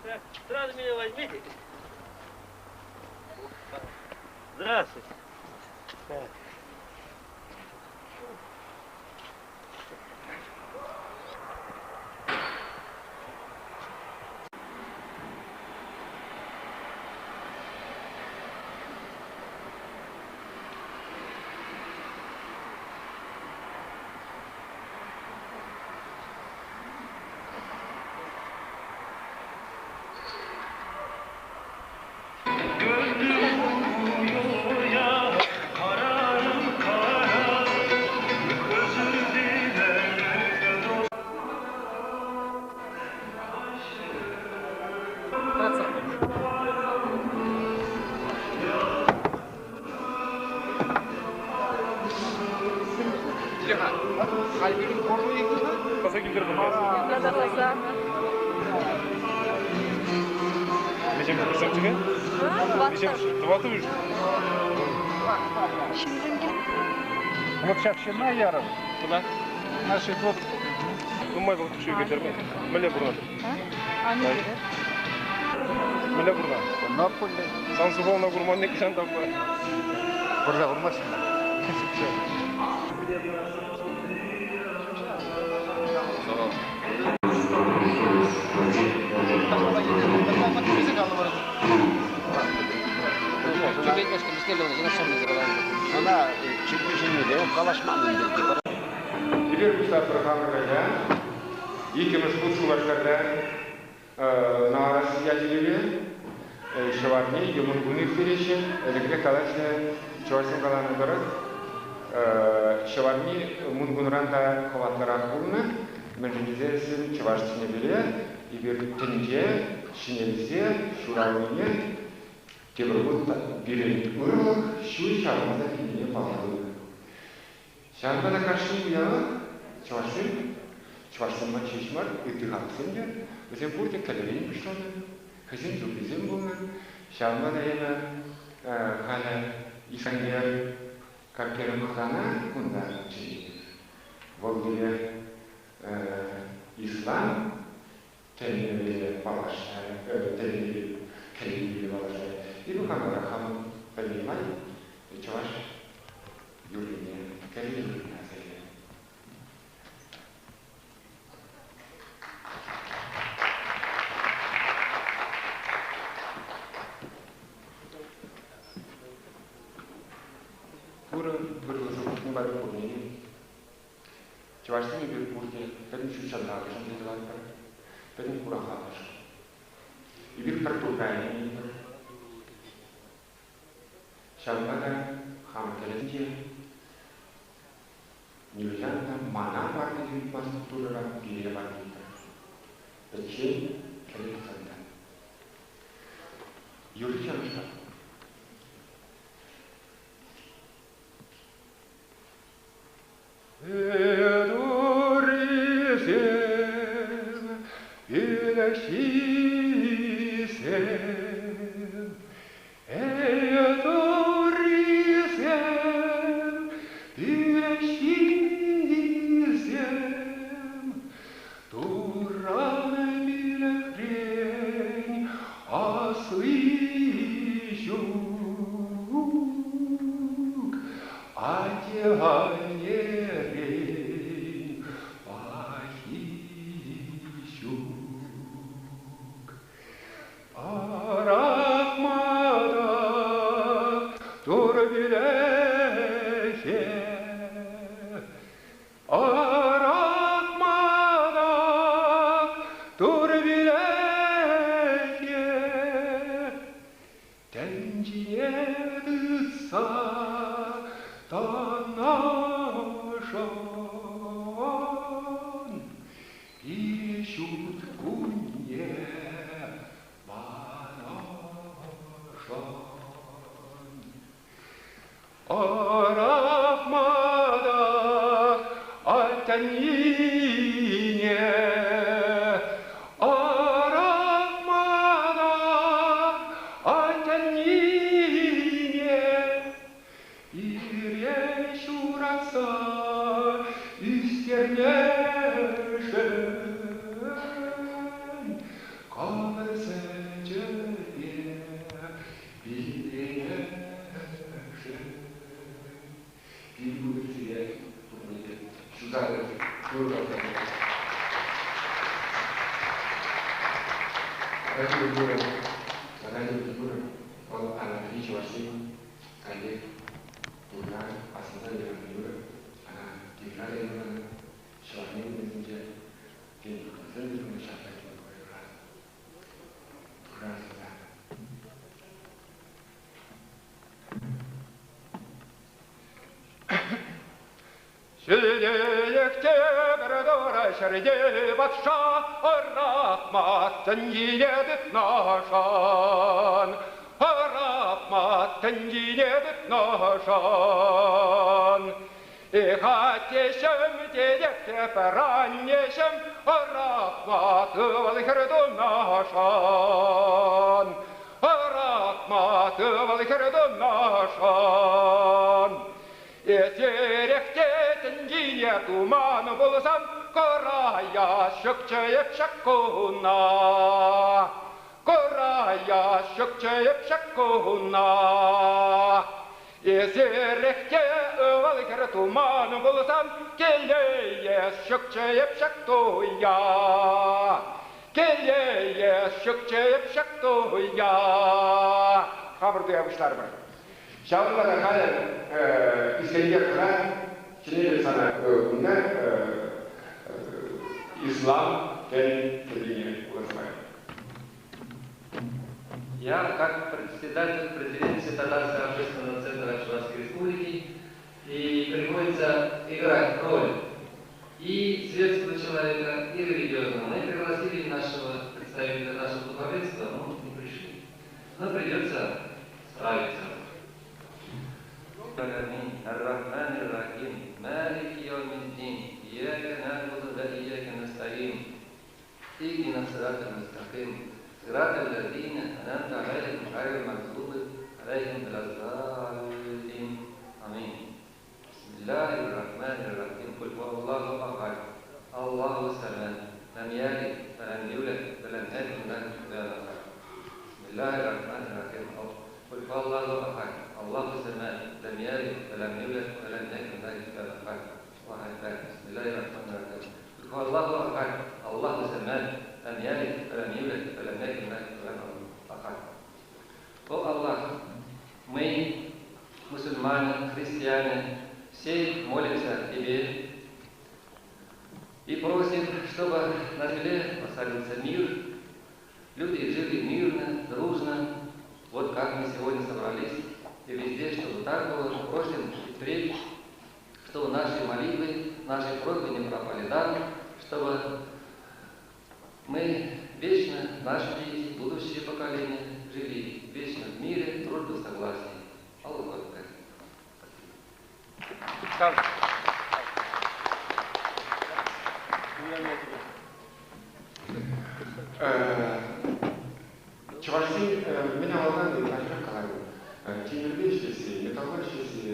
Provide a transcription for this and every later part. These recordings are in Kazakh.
Так, сразу меня возьмите. Здравствуйте. Так. Kalbinin kornu yıkıldı. Kasa güldürüm ben. Ya da kaza. Necem kırsam çıkın? Necem tıvatı vücut. Şimdi Вот сейчас все на яром. Kula. Наши вот Ummay balık tuşuyor getirme. Mele buradan. Aynı yere. Mele buradan. ne yapıldı? Sansıvona kurman ne kişen tapma. Burada vurmasın. Она чемпионы, калашманы. Билер Mustafa Hamur'la ikimiz bu sularlarda narası yacılığı şevatni yumun günü firişi elektrikli kalaşla çoğarsın kalanı olarak şevatni mungunranda kavatlara kurna menjenizesin çoğarsını bile bir tenice şinelize şuravniye tebrubut birin ırmak şu şarmada dinliye bağlı. Şarmada karşı uyanı Çuvaşsınma çeşmar, ıttıhaksınca, bizim burada kaloriyim kışlanı, kızın bizim bunu, şalma da yana, hala İsangiyar kapkerim kılana, bunda çiğ. Volgiye İslam, tenili balaşlar, tenili kelili balaşlar. İbu kanara ham pelimay, çuvaş yürüyene, kelili yürüyene. Çuvaş'tan bir burada benim şu çallar, şimdi var benim kurahlar. Bir perturbani. Şalmada hamkelince Nilanda mana var dediğim pastorlara geriye bakıyorlar. Peki kendi senden. Yürü çalışlar. Şüyekte bir dora şeride batşa rahmatın yedip naşan rahmatın yedip naşan İhat yeşem dedek teperan yeşem rahmatı valkırdı naşan rahmatı valkırdı naşan Eterekte tengiye tuman bulsam Koraya şökçeyip şakkuna Koraya şökçeyip şakkuna Eterekte övalker tuman bulsam Keleye şökçeyip şaktoya Keleye şökçeyip şaktoya Hamur duyamuşlar mı? Şahırlara kadar İskender kadar şimdi sana bunlar İslam kendine ulaşmayı. Я, как председатель конференции Татарского общественного центра Чувашской Республики, и приходится играть роль и светского человека, и религиозного. Мы пригласили нашего представителя нашего духовенства, но не пришли. Но придется справиться. الرحمن الرحيم مالك يوم الدين إياك نعبد وإياك نستعين اهدنا الصراط المستقيم صراط الذين أنعمت عليهم غير المغضوب عليهم ولا الضالين آمين بسم الله الرحمن الرحيم قل هو الله أحد الله الصمد لم يلد ولم يولد ولم يكن له كفوا أحد بسم الله الرحمن الرحيم قل هو الله أحد الله الصمد لم يلد ولم يولد ولم يكن له كفوا أحد بسم الله الرحمن الرحيم قل هو الله أحد الله الصمد لم يلد ولم يولد ولم يكن له كفوا أحد. О Аллах, мы, мусульмане, христиане, все молимся Тебе и просим, чтобы на земле воцарился мир, люди жили мирно, дружно, вот как мы сегодня собрались, и везде, чтобы так было, просим и впредь, чтобы наши молитвы, наши просьбы не пропали даром, чтобы мы вечно, наши дети, будущие поколения, жили вечно в мире, дружбе, согласии. Аллаху Акбар. Чувашский меня волнует начать говорю. Темирбечкиси, металлургически,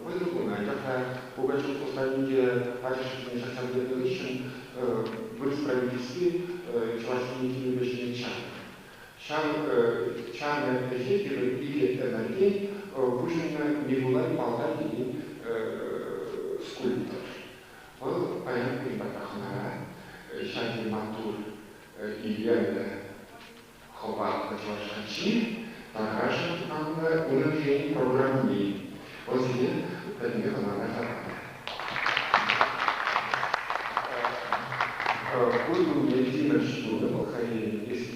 выдумано, это Пугачев установили отечественный социальный лишен, были справедливости, чувашские темирбечные чаны. Чаны жители или энергии выжжены мигулай полтавили скульптор. Вот понятно, и батахнара, шаги матур и лента хова чувашки. Покажем нам уровень программы. Вот здесь пример надо заработать. Кульду медицина штука, походили если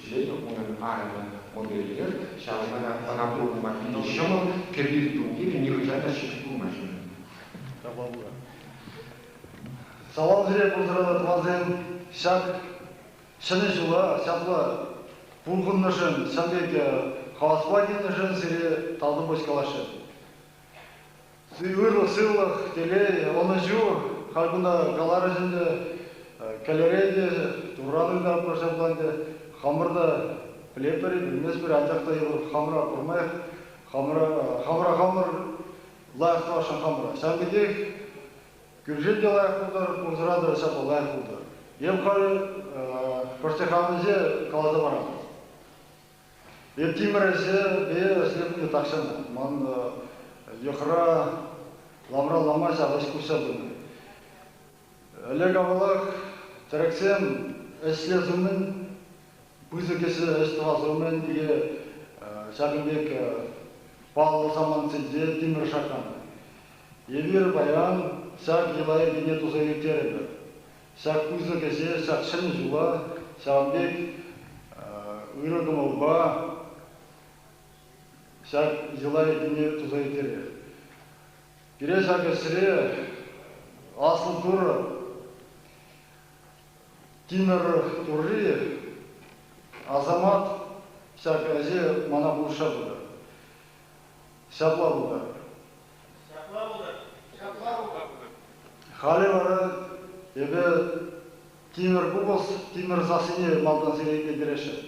членов он армия модельер, сейчас она пробует мобильный еще кредит или не уезжать на счету машины. Салам зря поздравляю вас, шаг, шанежула, шабла. Пулгун нышын, шамбеке, хавасваген нышын сире талды бош калашы. Сыйлық, теле, оны жу, халкында калары жынды, калереде, туранында прошабланды, хамырда, плепері, білмес бір альтақта елі хамыра құрмайық, хамыр, лайықты ашын хамыра. Шамбедек, күржет де лайық бұлдар, мұзырады шапы лайық бұлдар. Ем қары, көрсетхамызы қалады барады. Ертиміресі бе слепіне тақшаны. Ман еқыра ламра лама жағаш күші бұны. Олег Авалах, Терексем, Эслезумен, Бузыкесі Эстывазумен, деге Шагынбек Павлы Саман Сидзе, Тимир Шакан. Евир Баян, Шак Елай Гене Тузаевтереді. Шак Бузыкесі, Шак Шын Жула, Шагынбек Үйрегім Олба, Шак Елай Гене Тузаевтереді. Бире Шак Эсіре, Асыл Туры, Тимир Турри, Азамат, Шак Әзе Мана Бұлша бұды. Шапла бұды. Хали бары, ебе Тимир Бұбыз, Тимир Засыне малдан сирейке дереші.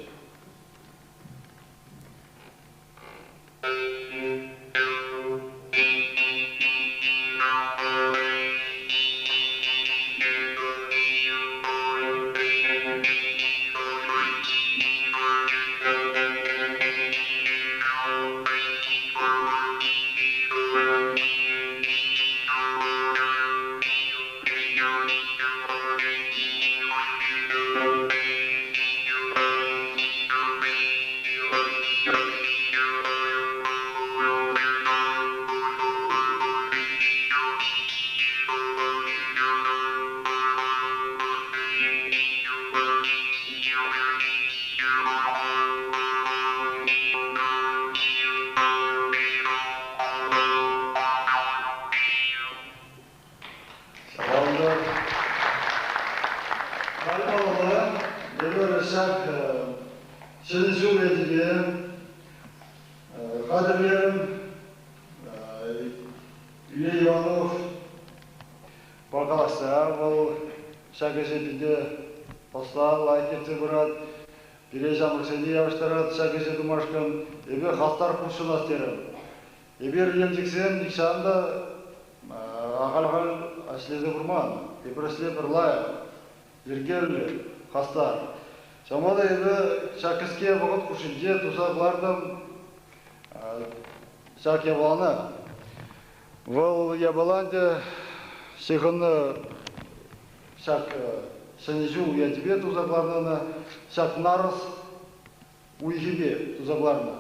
Ебер емдіксен дикшанда ағалған әшлезе бұрман, ебірісле бірлай, ергерлі, қастар. Шамада ебі шакіске бұғыт күшінде тұсақлардың шак ебаланы. Бұл ебаланды шеғыны шак шанежу ятібе тұсақларына, шак нарыс уйхебе тұсақларына.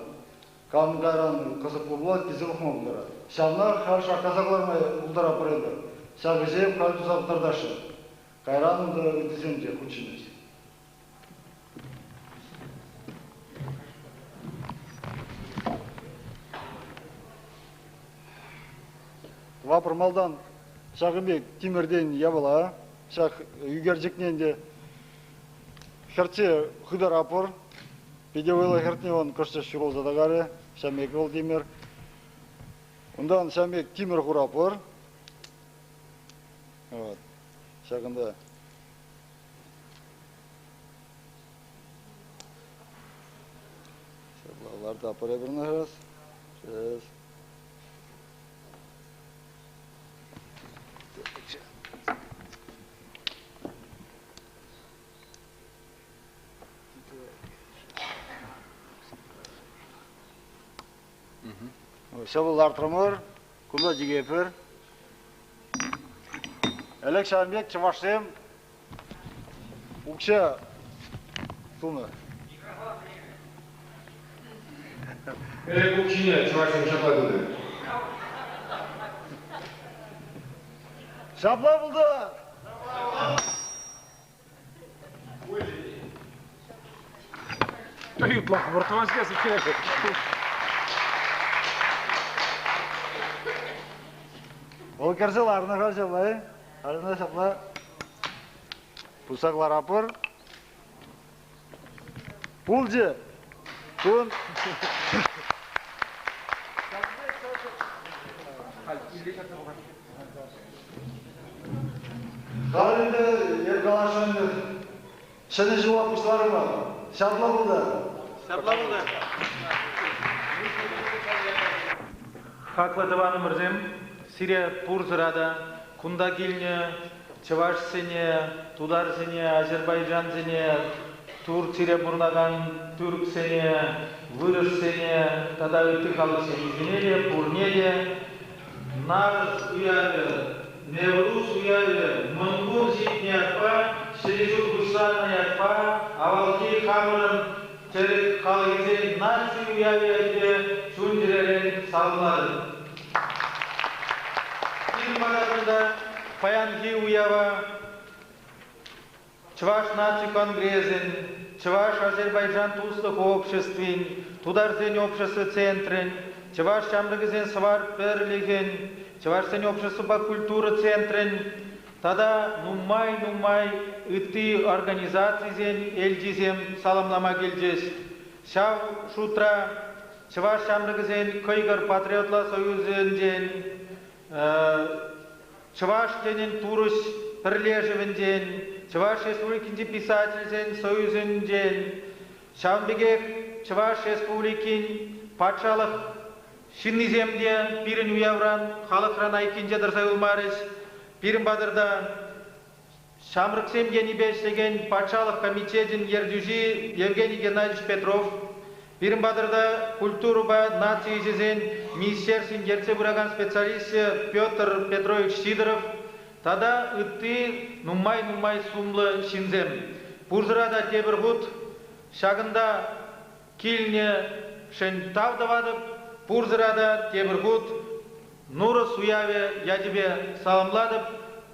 Камгаран қызық болуат, кезі ұқма бұлдыра. Шамна қарша қазақлармай ұлдыра бұрайды. Шағызеп қал тұзаптардашы. Қайранымды өтіземде күтшіміз. Вапыр малдан Шағынбек Тимирден ябыла. Шақ үйгержікнен де херце құдар апыр. Педевойлы хертневан көрсі шүғыл задағары. Шамек Владимир. Ондан Шамек Тимир Хурапыр. Шағында. Шаблаларды апыр әбірін ағыз. Şabıl artırmır, kula cigepir. Elek Şambek Çavaşlıyım. Ukşa Tunu. Elek Ukşine Çavaşlıyım şapladıdı. Şapla buldu. Yutlak, Bartovanskası kirek. Ол керсел арына қашалай, арына шапла, пұсақлар апыр, пұл же, күн. Қаларында ергалашын шыны жуап ұшылары бар, шапла бұлды. Шапла бұлды. Хақлы дываны мұрзем. Сирия Пурзырада, Кундагильне, Чавашсене, Тударсене, Азербайджансене, Турция Бурнаган, Түрксене, Вырышсене, Тада өтті қалысене, Зенеле, Пурнеде, Нарс уялы, Неврус уялы, Монгол темаларында Паянги уява, Чуваш наций конгрессен, Чуваш Азербайджан туслых обществен, Тударзен общество центрен, Чуваш Чамрыгызен свар перлиген, Чувашсен общество по культура центрен, Тада нумай ытты организациязен эльдизем саламлама келжес. Шав шутра Чуваш Чамрыгызен Кыйгыр патриотла союзенден, Чуваш тенен Турус Пірлежевенден, Чуваш Республикинде писательзен союзенден, Шавбегек Чуваш Республикин патшалық Шинниземде пирин уявран, халықран айкинже дырсай улмарыш, пирин бадырда Шамрыксем генибештеген патшалық комитетин ердюжи Евгений Геннадьевич Петров, пирин бадырда культуруба нации жезен министерствен ерце бураган специалисты Петр Петрович Сидоров, тада ытты нумай сумлы шинзем. Пурзырада тебірғут, шагында килне шен тавдавадып, Пурзырада тебірғут, нуры суяве ядебе саламладып,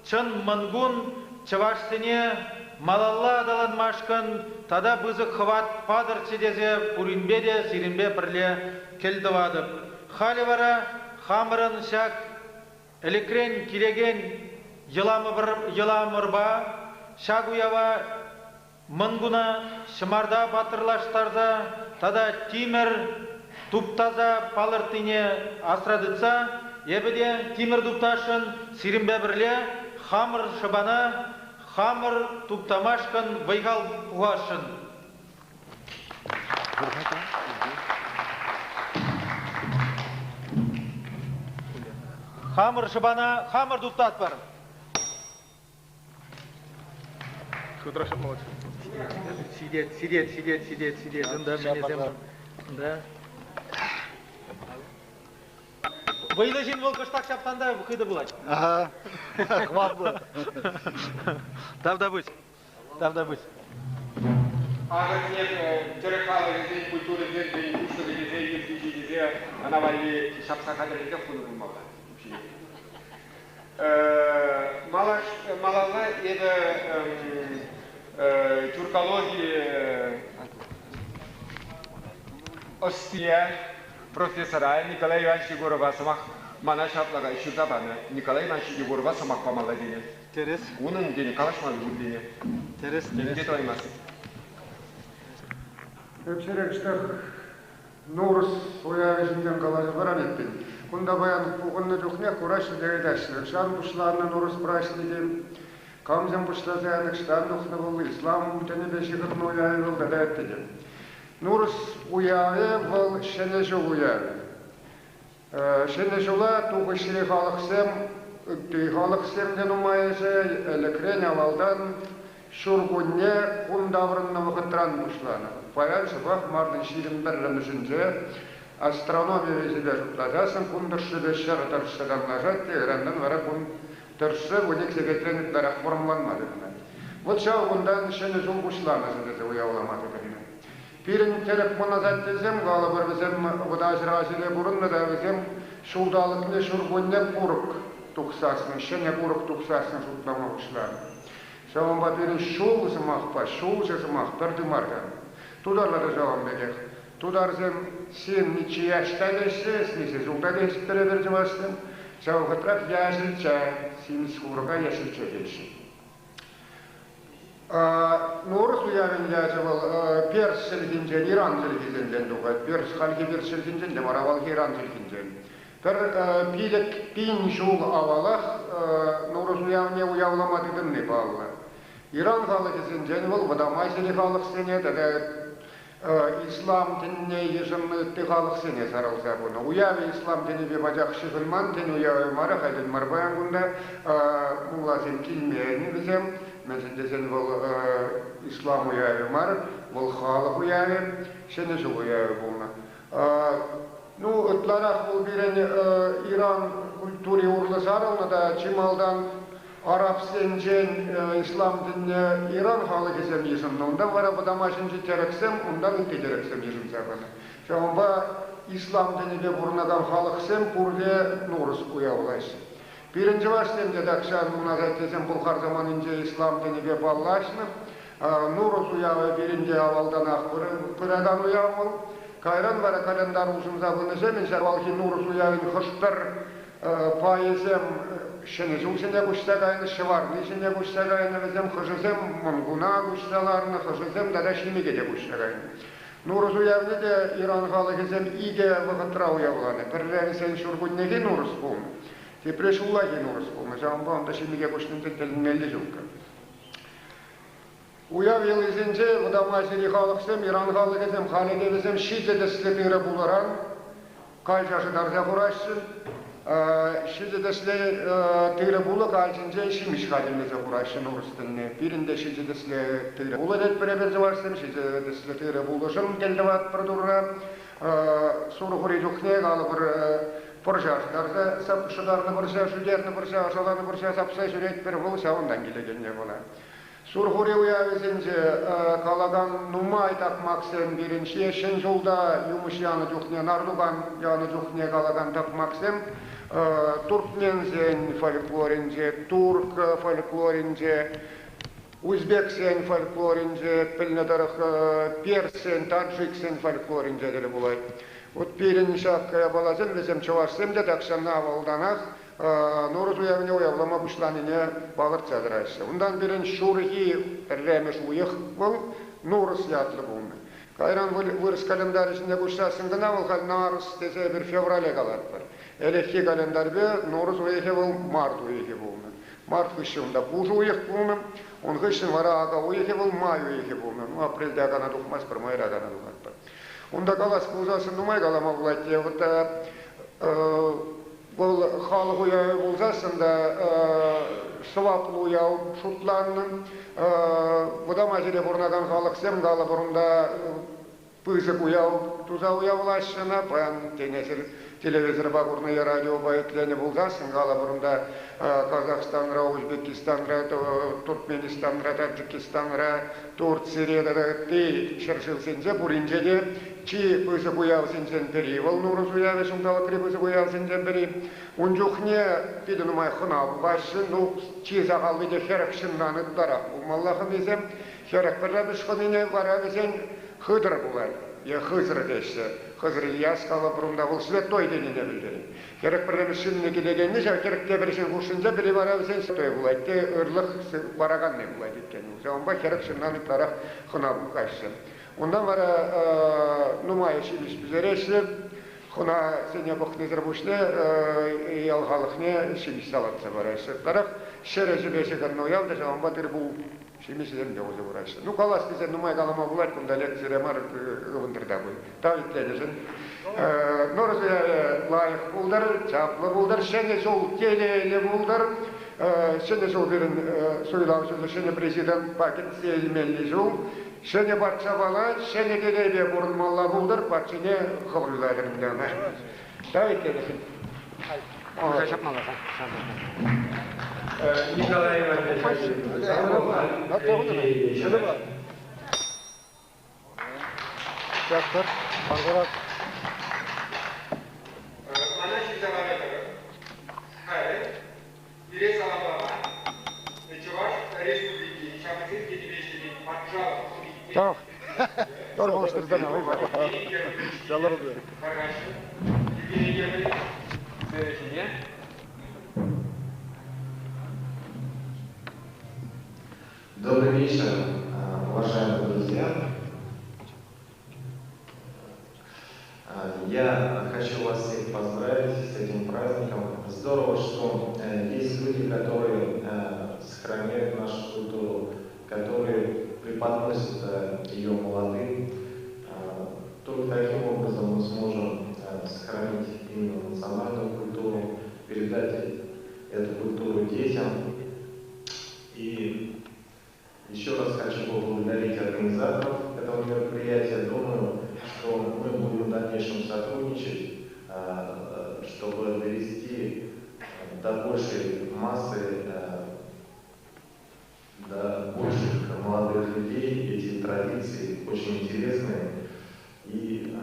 чын мангун Чавашсене малалла адаланмашкан, тада бызы хват падыр чедезе пуринбеде сиринбе пірле келдівадып. Хали вара хамырын шак элекрен килеген йыламырба, шак уява мангуна шымарда батырлаштарда, тада тимер туптаза палыртыне асрадыца, ебеде тимер тупташын сиринбе бірле хамыр шыбана, хамыр туптамашкан вайгал пуашын. Хамыр шыбана, хамыр туптат бар. Кудрашып молодец. Сидет. Да. Вайда жин волкаштак шаптанда хыды булать. Ага. Хват бұл. Давда быть. Ağırlık Türkiye'de kültürü gezdiği, kuşları gezdiği, yüzücü gezdiği, anavali şapsakalarında kullanılmalı. Malala еді türkologiya Ostiya profesora Nikolay Ivанович Егорова самақ мана шаплаға ішірді баны Николай Иванович Егорова самақ памала дейін. Терес. Оның дейін қалашмалы көрдейін. Терес. Кет оймасы. Öpçerekçiler Nurus uyarıcından kalıcı varan ettin. Kunda bayan buğunlu cukne kuraşı deyidaşlı. Şan puşlarına Nurus praşlıydı. Kamzın puşlazı ştan nuhna buldu. İslam müteni beşikatını uyarı buldu da ettiği. Nurus uyarı был şeneşi uyarı. Şeneşi ula tuğuşiri halıksem, halıksemden umayışı, elekren avaldan şurgunne kundavrınna vıkıtran puşlarına. Паян сыбах мардын ширин бірлімізінде астрономия везде жұтладасын, күн дұршы бешер тұршыдан лажат, тегірандын вара күн дұршы өнек себетленіп дарақ бұрымланмады. Вот шау күндан шені жол бұшланызын деді ұяуламады кәдені. Пирін терек мұназат дезем, ғалы бір бізем ұдажыр азеле бұрынны да бізем шулдалықны шұргөнне құрық тұқсасын, шене құрық тұқсасын жұтлама бұшланы. Шауын ба пирін шул зымақ па, шул жызымақ бірді марған. Тударlara cevap verir. Tudarzem sen niçi yaştanışsız, nisi zultanışsız beraber cevapsın. Çavgatrak yaşıl çay, sen skurga yaşıl çay gelsin. Norus uyanın yaşaval, Pers şilgincen, İran şilgincen duğa, Pers halki bir şilgincen de maraval İran şilgincen. Per pilek bin şul avalak, Norus uyanın uyavlamadıdın ne bağlı. İran halkısıncen vol, vadamayşeli halkısıncen de İslam dinine yıжымны халық сене саралса бұны. Уявы İslam dini bir bacak şıgılman dini uявы mara қайдын марбаян бұнда мұла сен келмейін бізем. Мен десен бұл İslam уявы мар, бұл халық уявы, шені жыл уявы бұлна. Ну, ұтларақ бұл бірін İran kültürü uğurlu sarылны да чималдан Arap sencen İslam dinine İran halı kesem yıжымны. Ondan var bu damaşıncı tereksem, ondan ünte tereksem yıжым sabını. Şoğunba İslam dinine burnadan halı kesem, burada Norus uyavlaysı. Birinci başlayınca da akşam münazat desem bu her zaman ince İslam diniyle bağlaşınıp Nuruz uyağı birinci avaldan pıradan uyağı kayran var kalendar uzun zabınıza mesela balki Nuruz uyağın hoştur payızım şeniz uçunda kuşsagayını şıvarını içinde kuşsagayını bizim hıжызım munguna kuşsalarını hıжызım da şimdi gece kuşsagayını Nuruz uyağını da İran halı bizim ige vıgıtıra uyağılanı birleri sen şurgunneги Nuruz bulun Тепреш улаги Нурус bulun zaman da şimdi gece kuştunca telinmelli zulka Uyav yılızınca bu da maziri halıksım İran halı bizim halede bizim şizede siletire bularan Kaycaşı darza kuraşsın Şizedesle tığırı bulu kalçınca şimiş halimize kuraşın Nurus'tınne. Birinde şizedesle tığırı bulu det beraber varsın, şizedesle tığırı bulu şırın geldi vat pırdurra. Soru kuri cukne kalı bir pırşaş darza, sapışıdarını pırşaş, üderni pırşaş, alanı pırşaş, sapsay süret bir bulu savundan gelegen bola. Surhuri uyavezince kaladan numa aytak maksem birinci eşin yolda yumuş yanı cukne, narlugan yanı cukne kaladan tak maksem Turkmenzen folklorince, Turk folklorince, Uzbeksen folklorince, pilnedarık Persen, Tadjiksen folklorince dili bulay. Ot birinci şapkaya balasın, bizim çavaşsem de takşanna avaldanak, Nuruz uyavine uyavlama buşlanine bağırt çadıraysa. Ondan birin şurhi remiş uyıq bul, Nuruz yatlı bulun. Kayran vırız kalendar içinde kuşlasın gına ol hal Narus dese bir fevrale kalat var. Elekki kalendar bir Nuruz uyıqı bul, Mart uyıqı bulun. Mart kışında buğu uyıq bulun, on kışın vara ağa uyıqı bul, May uyıqı bulun. Aprelde agana tukmaz, bir mayra agana tukatlar. Onda kalas kuzasın numay kalama bulayt diye bu halık uyağı bulsasın da sıvaplı uyağı şutlanın bu da mazile burnadan halık sem kalı burunda pızık uyağı tuza uyağı ulaşına bayan tenesir televizor bagurna radyo bayetleni bulsasın kalı burunda Kazakistan'ra, Uzbekistan'ra, Turkmenistan'ra, Tadjikistan'ra, Turtsiya'da da şırşılsınca burince de Çi pızık uyağı sinsen peri, val Nuruz uyağı şundalı kri pızık uyağı sinsen peri. Uncuqne pidi numay xınav başın, nu çi zağallı de xerak şınlanı darak. Umallahı bizim xerak birra bişqınine vara bizim Hıdır bulay. Ya Hızır deşse, Hızır İlyas kalı burunda bul Svetoy denine bildirin. Xerak birra bişqınine gidegenne, xerak debirisini kuşunca biri vara bizim Svetoy bulay. De ırlıq varagan ne bulay dikken. Zaman xerak şınlanı darak xınav kaçsın. Ondan var numayiş bizlere işler, ona sene baknezir boşne, yalgalıkne şimdiş salatsa var işler. Taraf şereci beşekanını oyaldı, zaman batır bu şimdişlerin de ozu var işler. Kalas bize numay kalama bular, kunda lekzire mar ıvındırda bu. Tavitlenirsin. Noruz layık buldur, çaplı buldur, şene sol keleli buldur. Şene sol birin soylavcılığı, şene prezident paket seyilmeli sol. Şene batça bala, şene gelebe burunmalla buldur, batçine kıvrılarından. Davet edelim. Nikolay Ivanoviç. Yaktır, Margaret. Ana şizalarıdır. Hayır. Bire sağlama. Çuvaş Respubliki, Şamsız Gedibeşli'nin Patşalı. Tamam. Doğru konuşturuzdan alayım. Çalarız böyle. Добрый вечер, уважаемые друзья. Я хочу вас всех поздравить с этим праздником. Здорово, что есть люди, которые сохраняют нашу культуру, которые преподносят ее молодым. Только таким образом мы сможем сохранить именно национальную культуру, передать эту культуру детям. И еще раз хочу поблагодарить организаторов этого мероприятия. Думаю, что мы будем в дальнейшем сотрудничать, чтобы довести до большей массы, до больших молодых людей эти традиции очень интересные и,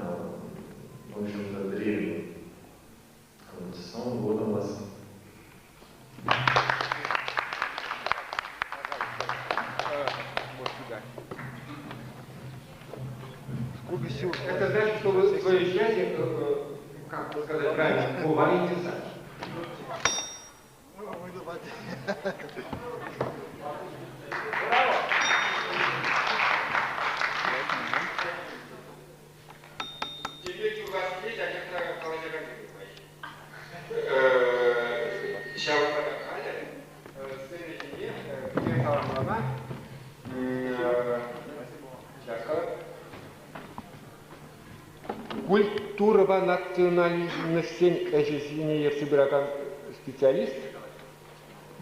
в общем-то, древние. С Новым годом вас! Это значит, что вы свое счастье, как сказать правильно, увалите сами. Теперь у вас есть некоторая положение. Şahane, senin kavramlarına культура ва национальностен әжесіне ерсі біраған специалист.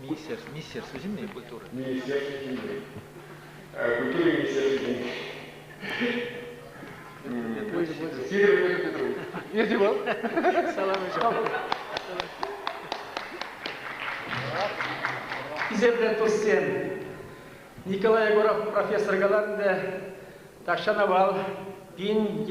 Министерство земной культуры. Министерство земли. Культура и Министерство земли. Сидор Петрович. Если был? Изебрен Туссен, Николай Егоров профессор Галанде, Ташановал, Пин,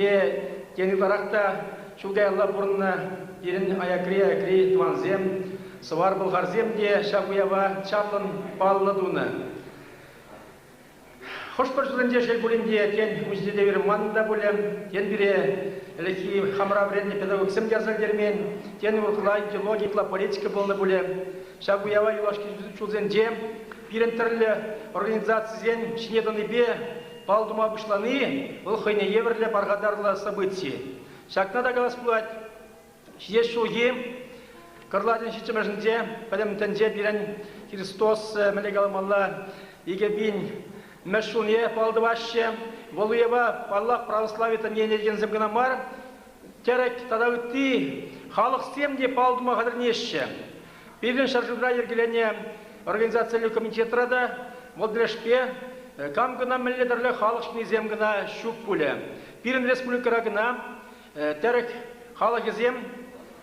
Кениларахта, Шугайла Бурна, Ирин Аякри, Туанзем, Савар Булгарзем, Шабуява, Чаплан, Палладуна. Хош пожеланде жел булинде, тен музейде верманда булем, тен бире, лехи хамра вредный педагог сем дерзальдермен, тен уркла идеология, политика была булем. Шабуява юлашки чулзенде, пирентерле организациен шинедан ибе, палдума бушланы, улхайне еврле паргадарлы события. Шакнада галасплать, здесь шуги, карладин шичемежнде, палемтенде бирен Христос мелегаламалла, игебин, мешуне палдываще, волуева паллах православита ненерген земганамар, терек тадауты, халық семде палдума гадырнешше. Пирин шаржудра ергелене организациялы комитетрада, Молдрешпе, камгына милледерлі халықшыны земгына шук пуле. Пирин республикарагына, терек халық зем,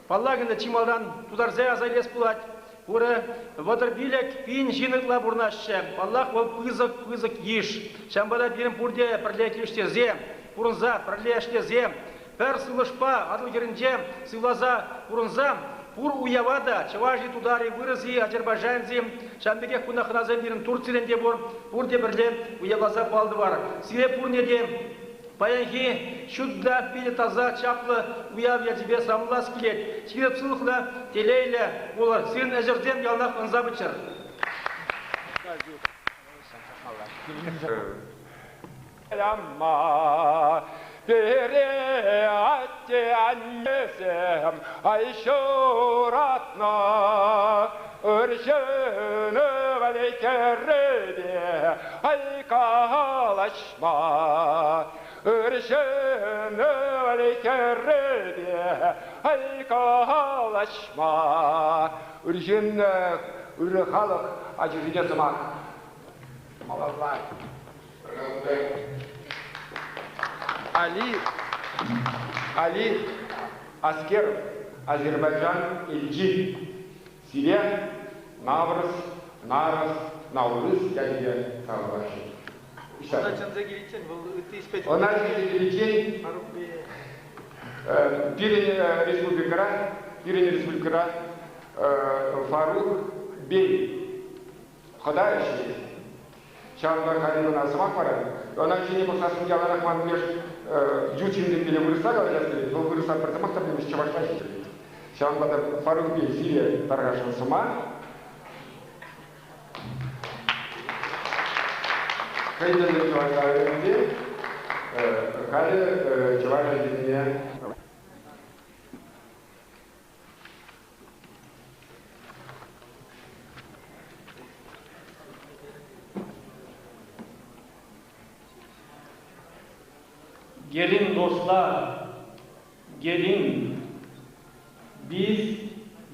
паллагында чималдан тударзе азайлес пулать, уры водыр билек пин жинықла бурнашше, паллах ол пызык еш. Шамбада пирин пурде пірлеклеште зем, пурынза пірлеште зем, пәр сылышпа адыл керінде сылаза пурынзам, Пур уявада, чаважи тудари выразы, Азербайджанзем, шамбеге кунахназем бирин Турцияде бор, пурде бірле уяваза балды бар. Сире пурнеде, паянхи, шудда пиле таза, чаплы, уяв я тебе самлас келет. Сире псылықла, телейле, олар, сирин әжірден ялнақ ынза бычыр. Переатте аннесем айшуратна Үршіні вәлекерде айқалашма Үршіні вәлекерде айқалашма Үршіні үрі халық ажырыне сымақ Малазлар Ali Askerov, Azerbaycan Elçi, Siriya, Navruz, Navruz geldi savaşı. Ona geleceğin Birinci Respublikara Faruk Bey, Khodayevich, Şahlar Halil'in asmak var. Ona şimdi bu sasın yalarak manmış Ючинды били вырысага, но вырыса партамакта били чавашта хитри. Шамбада Фарук Бей Сирия таргашын сыма. Кайденде чавашта өрінде, калі чавашта дегіне. Gelin dostlar, gelin. Biz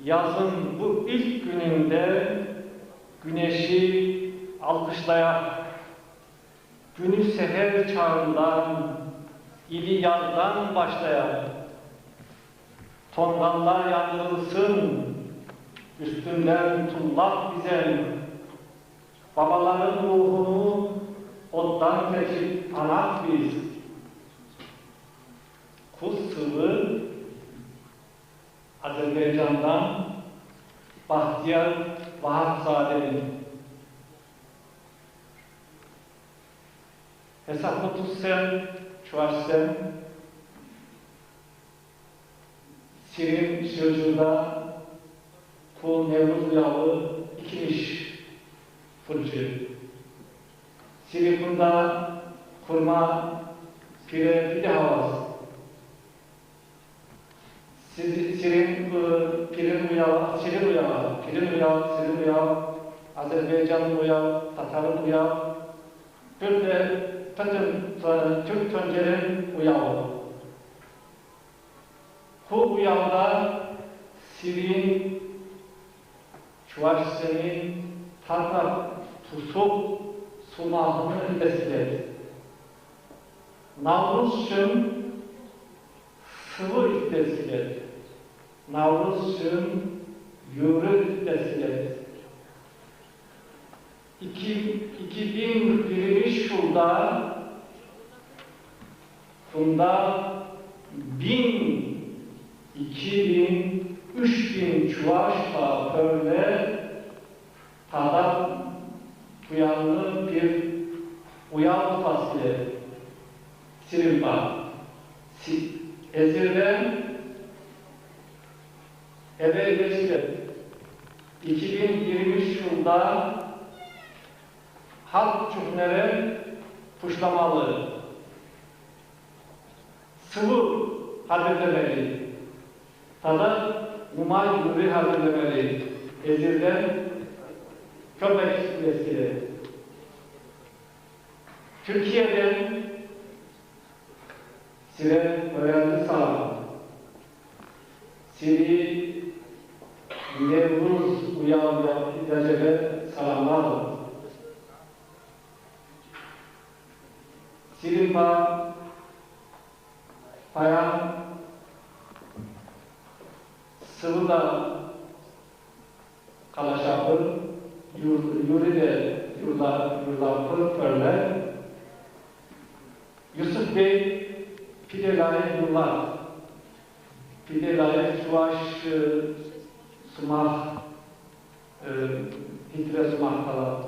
yazın bu ilk gününde güneşi alkışlayak. Günü seher çağından, ili yazdan başlayak. Tongallar yandırılsın, üstünden tullak bize. Babaların ruhunu ottan geçip anak biz. Kuz sıvı Azerbaycan'dan Bahtiyar Vahapzade'nin hesaplı tutsen çuvaşsem, Sirin sözcüğünde Kul Nevruz uyağı ikimiş fırçı. Sirikunda kurma pire pide havası. Sirin uyağı, Azerbaycan'ın uyağı, Tatar'ın uyağı, bir de Türk Töncer'in uyağı. Bu uyağda Sirin, Çuvaşsenin, Tatar, Tusuk, Sumahını besledi. Navruz'un sıvı iddesiyle, Navruz'un yürü iddesiyle. 2023 yılda bunda 1000, 2000, 3000 çuvaşla böyle Tatar uyanlı bir uyan faslı Sirimba. Ezirden geçti. 2023 yılında halk cümleleri puşlamalı, sıvı hazırlameli, tada umay gibi hazırlameli, ezirden köpek vesile. Türkiye'den size öğrenci salam. Siri Nevruz uyandı ilacebe salamlar. Sirimba Payan sıvıda kalaşapır, yürüde yurlapır böyle. Yusuf Bey Pidelayı yurlar. Pidelayı Çuvaş Sumak Hitre Sumak falan.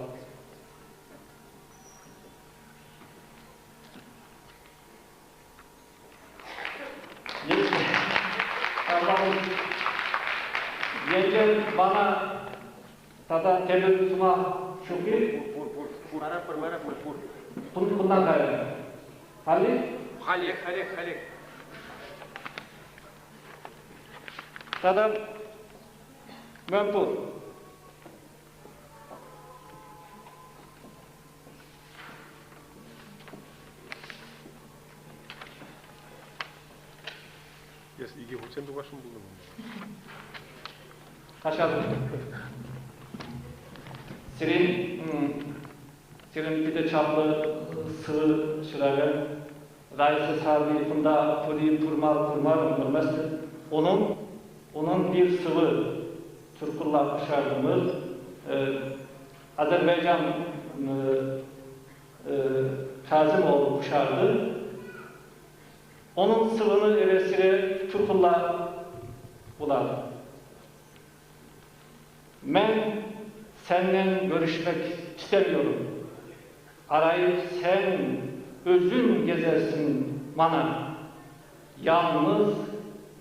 Yengem bana tada tebrik Sumak şuki bundan gayrı. Halik. Tada Mömpur. 이게 호첸도가 신부는 Kaşadı. Sirin bir de çaplı sıvı şırayla Raisi sahibi bunda puri purmar bilmezdi. Onun bir sıvı Türkullah kuşardığımız Azerbaycan Kazımoğlu kuşardı. Onun sıvını evesine Türkullah bular. Ben seninle görüşmek istemiyorum. Arayıp sen özün gezersin bana. Yalnız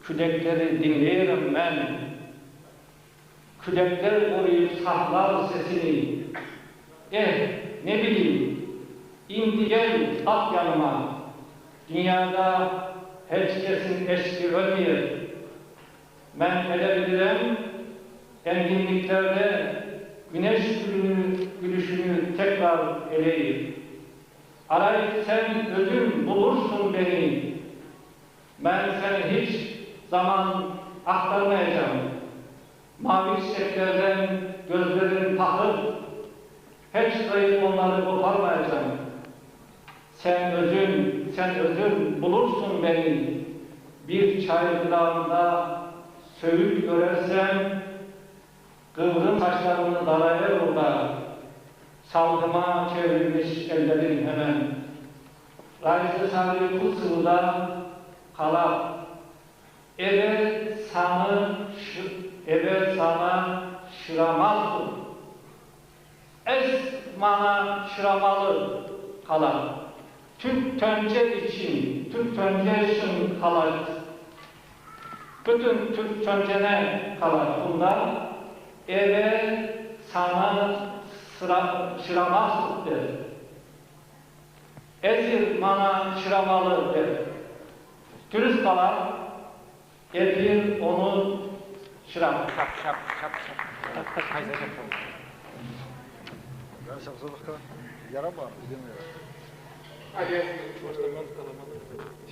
külekleri dinleyelim ben. Külekler koruyup saklar sesini. Ne bileyim, indi gel at yanıma. Dünyada herkesin eşki ölmüyor. Ben edebilirim, enginliklerde güneş gülüşünü tekrar eleyip. Arayıp sen özüm bulursun beni. Ben seni hiç zaman aktarmayacağım. Mavi çiçeklerden gözlerim takıp, hiç kayıp onları koparmayacağım. Sen özün bulursun beni. Bir çay gıdağında söğüt görersem, kıvrım saçlarını darayır orada. Salgıma çevrilmiş ellerim hemen. Raisi sahibi bu sıvıda kalar. Eve sana şıramazdım. Es mana şıramalı kalar. Türk tönce için, Türk tönce için kalar. Bütün Türk töncene kalar. Bunlar eve sana şıramazdır. Ezir mana şıramalıdır. Dürüst kalar, evin onu şıramaz. Ben şapsızlıkta yaram var. Bilmiyorum.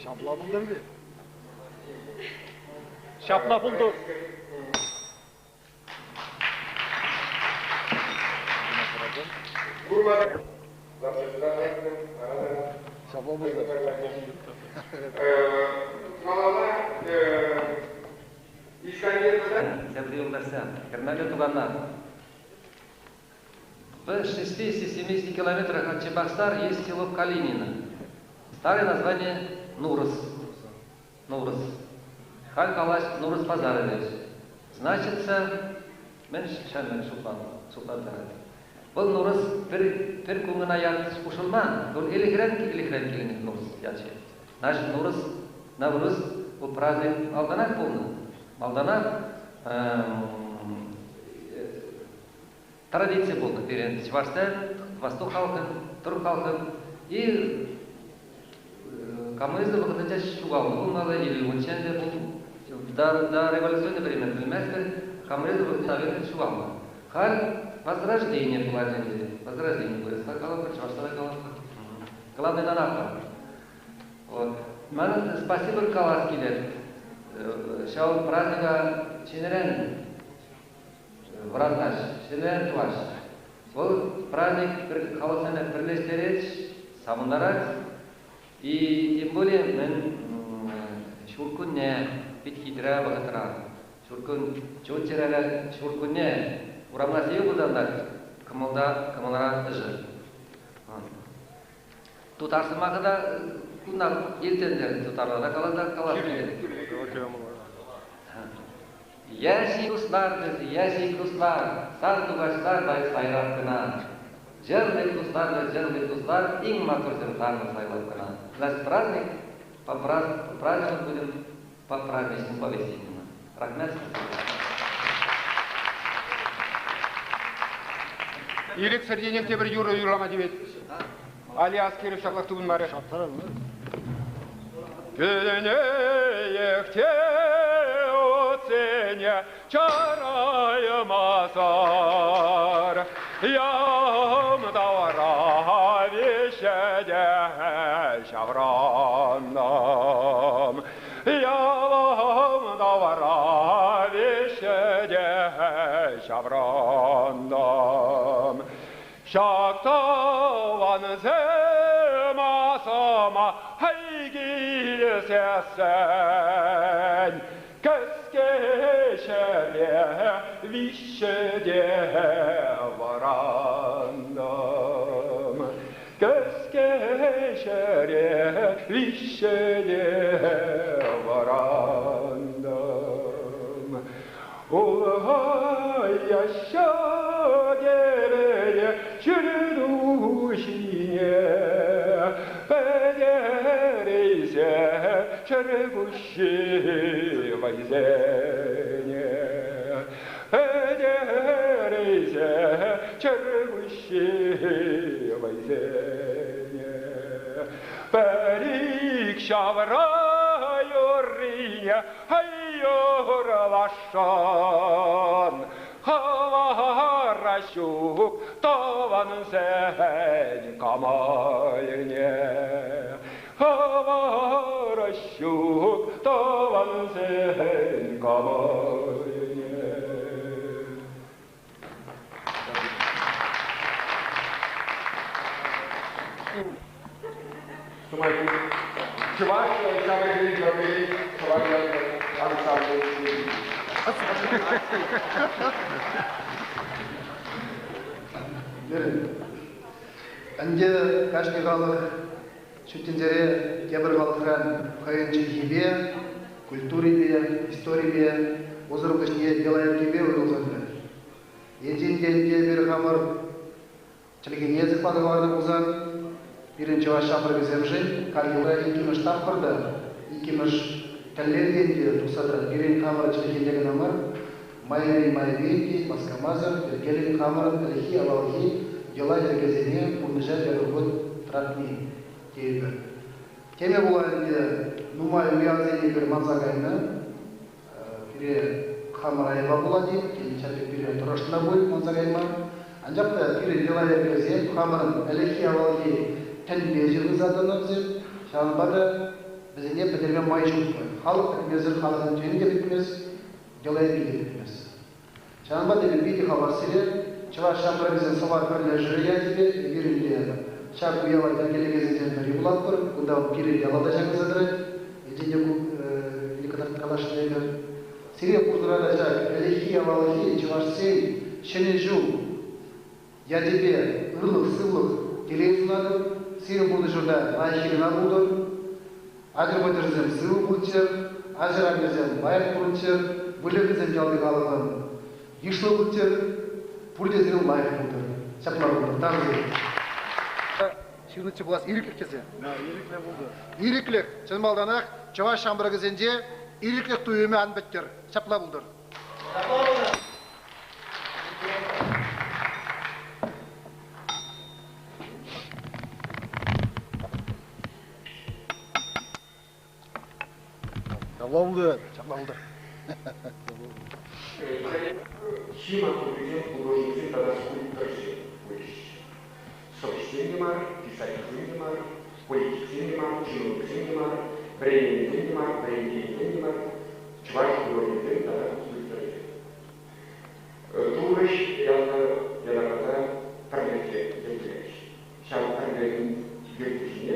Şapla buldur bir. Şapla buldur. Şapla buldur. Sevgili yoldaşlar, kırnalı tuganlar. В 60-70 километрах от Чебоксар есть село Калинино. Старое название Нурус. Нурус. Халькалаш Нурус Пазарович. Значится, Шәммен Султан. Бұл Нурус бір күнген аяқ ұшылман. Бұл елігірен келінік Нурус. Наш Нурус, Наврус, бұл праздник алданақ болны. Алданақ традиция была, перед Чебоксар, Восток халкы, Түрк халкы, и коммунизм благодаря шугалны булмады, или ученде был, до революционного времени билмезбе, коммунизм наверное шугалны. Халь возрождение было, возрождение было, сказала Чебоксар, главное на нахуй. Вот. Мен спасибо Каласкилер, шау праздника Чинерен. Вратнаш, Шенен Туаш. Бұл праздник халқына бірлестіреді, самындарады. И тем более мен шуркунне битхидра бағытыра. Шуркун чөтчерәлі шуркунне урамласыйы бұдандар кымылара ұжы. Тутарсымақыда күннақ елтендер тутарларда қалады келеді. Яши куслар, сар тугачлар бай сайрап кына. Жерлы куслар, иң матур жырларны сайлап кына. Значит, праздник, по празднику будем по праздничному, по весеннему. Рахмет. Ирек Сардинекте бір юрлама дебет. Али Аскеров шақлақты бұн бары. Генеекте оцене чараймасар, ямдавара вешеде шавранам, ямдавара вешеде шавранам. Şaktağan zemasama heygilsesen, Köskeşere vişede varandam, Köskeşere vişede varandam. Oha yaşa geleye çürüduşine, Bedereyse çürübuşi vayzene, Bedereyse çürübuşi vayzene. Berik şavra yorriye hayyorlaşan, Havaraşuk tavan sen kamayne, Havaraşuk tavan sen kamayne. Чувашия, Исабель, Габель, Александр. Әнде Кашмиралық шүттендері кебір қалықран қайынчы хибе, культурибе, историбе, озырып кішіне делайыр кебе ұйылғанды. Един денге бір қамыр чілген езік бағыларды бұзан, Birinci başlamır bizemji, kalgıla ikimiz tapırda, ikimiz tellerdengi tuksada birin kamera çekildiğine var. Mayri mayviyki, maskamazır, gelin kamera elihi alalhi, yola yergezine, bunca derubun tratni gibi. Keme bulayınca numay uyazeni bir manzagayna, biri kameraya babuladı, kendisi biri turaşına boy manzagayna. Ancak da biri yola yergezine, kameranın elihi alalhi, tenbiyecimiz adına bizim, şanbada bize ne bedelme mayışımız var. Halk mezir halının tüyünü bitmez, yolaya bildirmez. Şanbada bir havasıyla, çavaş şambara bizim savar perlejleri yazdı, birinde şarkı uyavadan gelegezeceğin bir bulat var, bunda biri yaladacağınızdır, ikinci bu likadar kalaştaydı. Siriye kurduracak, elehi yavalıhi, çavaş sen, şenejum, yadibe, ırlık, sıvlık, televizyonlar, Siriye burada şurada ayşirina buldu. Acır bıdırızım sıvı bulçır, acır agızım bayrak bulçır, bülübüzüm çaldık alıgım yışlı bulçır, purdezinin bayrak buldur. Çaplar buldur, tanrı. Şirinçi bulas iriklik kese. İyilikle buldu. İriklik, çınmaldanak, çavaş şambırı gizence, iriklik duyumu anbettir. Çaplar buldur. Çapla buldu. Чем окружен художник тогда скульптор Собственнимар, писательнимар, политикнимар, чиновникнимар, брейниннимар, брейниннимар, чваш художник тогда скульптор. Турыш ялаката пәрмәтке келгеш. Шау пәрмәтін гөлтішіне,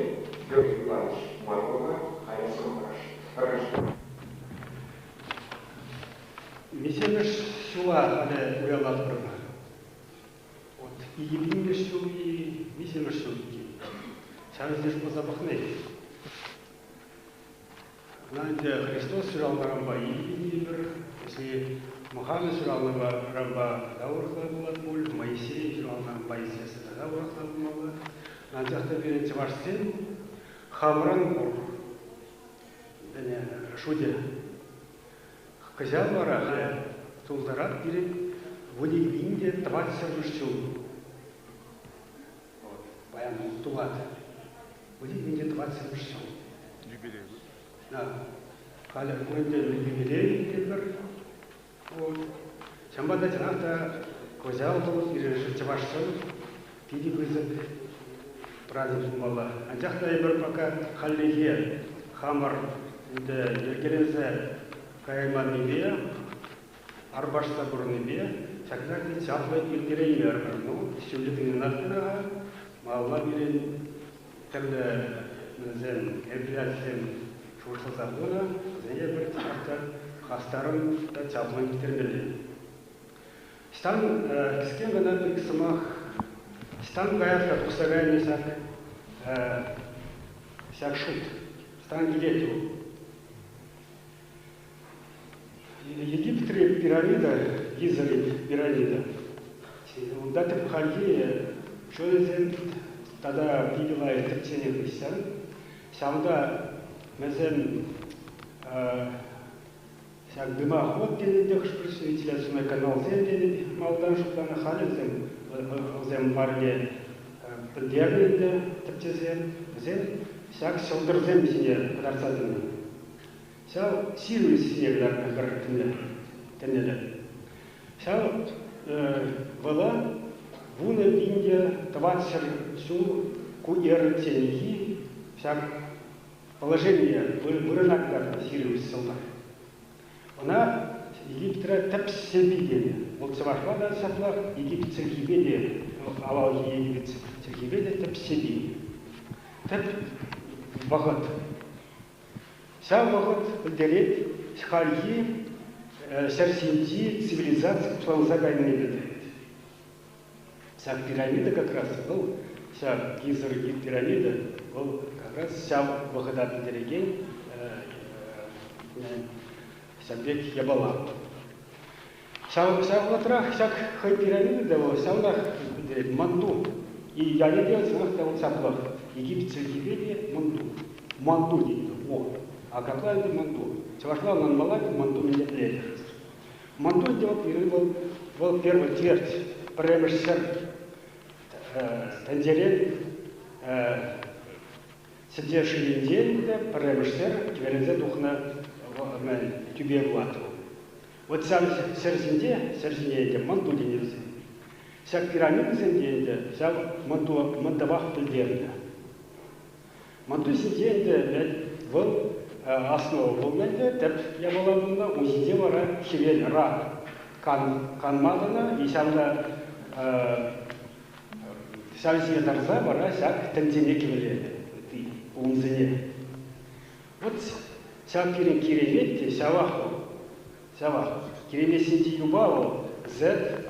гөлтілаш маркова, хайасын қараш. Месемеш сюла ада уялат бұрна. И ебимеш сюли, месемеш сюлики. Шарыздеш позабахней. Нанде Христос сюрал рамба ебимни бір, если Мухаммед сюрал рамба даурхла булат бұл, Моисей сюрал рамба исесі даурхла булмалы. Нандяқта беренче вашсен, хамран бұр. Дәне шуде. Казял вараха, тулдарат перед Владимире 20 рушчу. Баян тулат. Владимире 20 рушчу. Юбилей. Да. Каля куэнде юбилей келбер. Вот. Шамбада жаната Казял был перед Чавашсон. Пиди кызы праздник мала. Анжахта ебер пока халлиге хамар инде ергерезе Кайман небе, арбашта бур небе, чакларди чаплай илгерей мермер. Ну, шүлдігінің нартынаға, малла берен тәрлі мүзен, эблясен шурсызағына, зәне бір тақта қастарын да чаплай кетермелі. Стан кіскен ғана бір кісімақ, стан ғаятқа тұқсағайны сәк шут, стан келету. Египетская пирамида, Гизари пирамида. Даты Бхальи, что тогда видела тречение христиан. Сямда мезен сяк дыма ход денедек представителя сумай канал зен малдан шуктана халезем зем барле подъявленде тречезен зен сяк шылдырзем сине дарсадын. Сял силу снег бір тенелі. Сял вала вуна бинде 20 су куер тенихи, всяк положение вырынакта силу сылда. Она Египтра тәп себедені. Ол цевашпада сапла Египет церхибеде, алау Египет церхибеде тәп себедені. Тәп вағыт. Сам вахот подерет схальи сарсинти цивилизация план загальный бедет. Вся пирамида как раз был, вся гизер и пирамида был как раз вся выхода подереген, вся бег ябала. Вся в латрах, вся хай пирамида давала, вся в латрах подерет манду, И я не делал самых того саплах. Египетцы египетцы манду дейді. О, а какая это манду? Чавашла на малаке манду не лет. Манду делал первый твердь, премешсер, тендерен, сидевший день, премешсер, твердзе духна тюбе влату. Вот сам серзинде эти манду денежцы. Вся пирамида зенденде, вся мандавах пельдерда. Манду зенденде был основа болмайды, деп я была бunda узиде вара хивел ра канмадана и сямда сямсия тарза вара сяк тендене кивеледе, умзене. Вот сям кирин киреветте сяваху, киревесинти юбаву зет.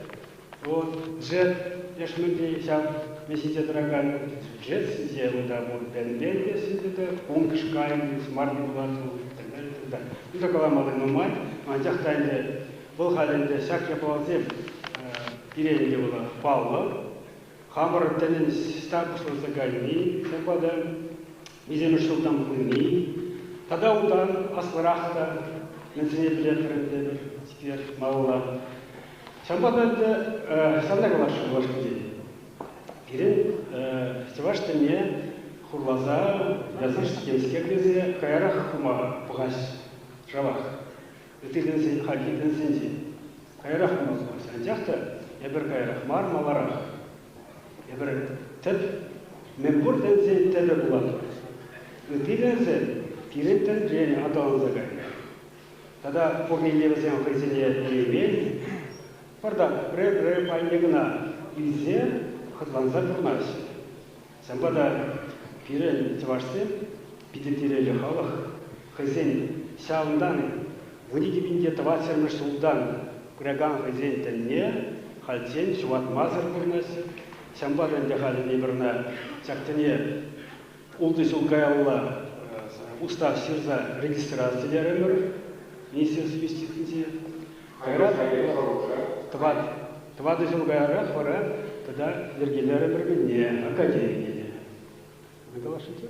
Вот, джет, я ж мы сам месяца дорогая, джет сидел, да, вот, бен-бен, сидел, кунг-шкаем, смарт-булату, и так далее, и так далее. Ну, такова малый мамай, а тяхтайде, был халенде, всякие полозем, переднее было Павла, хамар тенен статуслы загальни, сепада, иземешил там хуйни, тогда удан, асларахта, нацене билетеренде, теперь маула. Шамбаданды сандай балашкыде. Ирен стеваштыне хурлаза языш кемске крезе кайрах хума пугаш жавах. Үтеден хакиден сенди. Кайрах хума пугаш. Анжақта ебір кайрах мар маларах. Ебір тіп мембур денсен тәбі болады. Үтеден сен тиреттен және адалын загайны. Тада пурнилевізен хайзене елемел. Парда, бре пайнегна изе хатланза турнаш. Самбада пирен тиваште, питетирели халах, хазен шаундан, вниги бинде тавасермеш сулдан, граган хазен тенне, хальцен шуат мазар турнаш. Самбада дехали неберна чактене улды сулгайалла устав сирза регистрациялерымыр, Министерство юстиции. Твады жылғайра қора, тогда вергелері біргіне, академияне. Вы голосуете?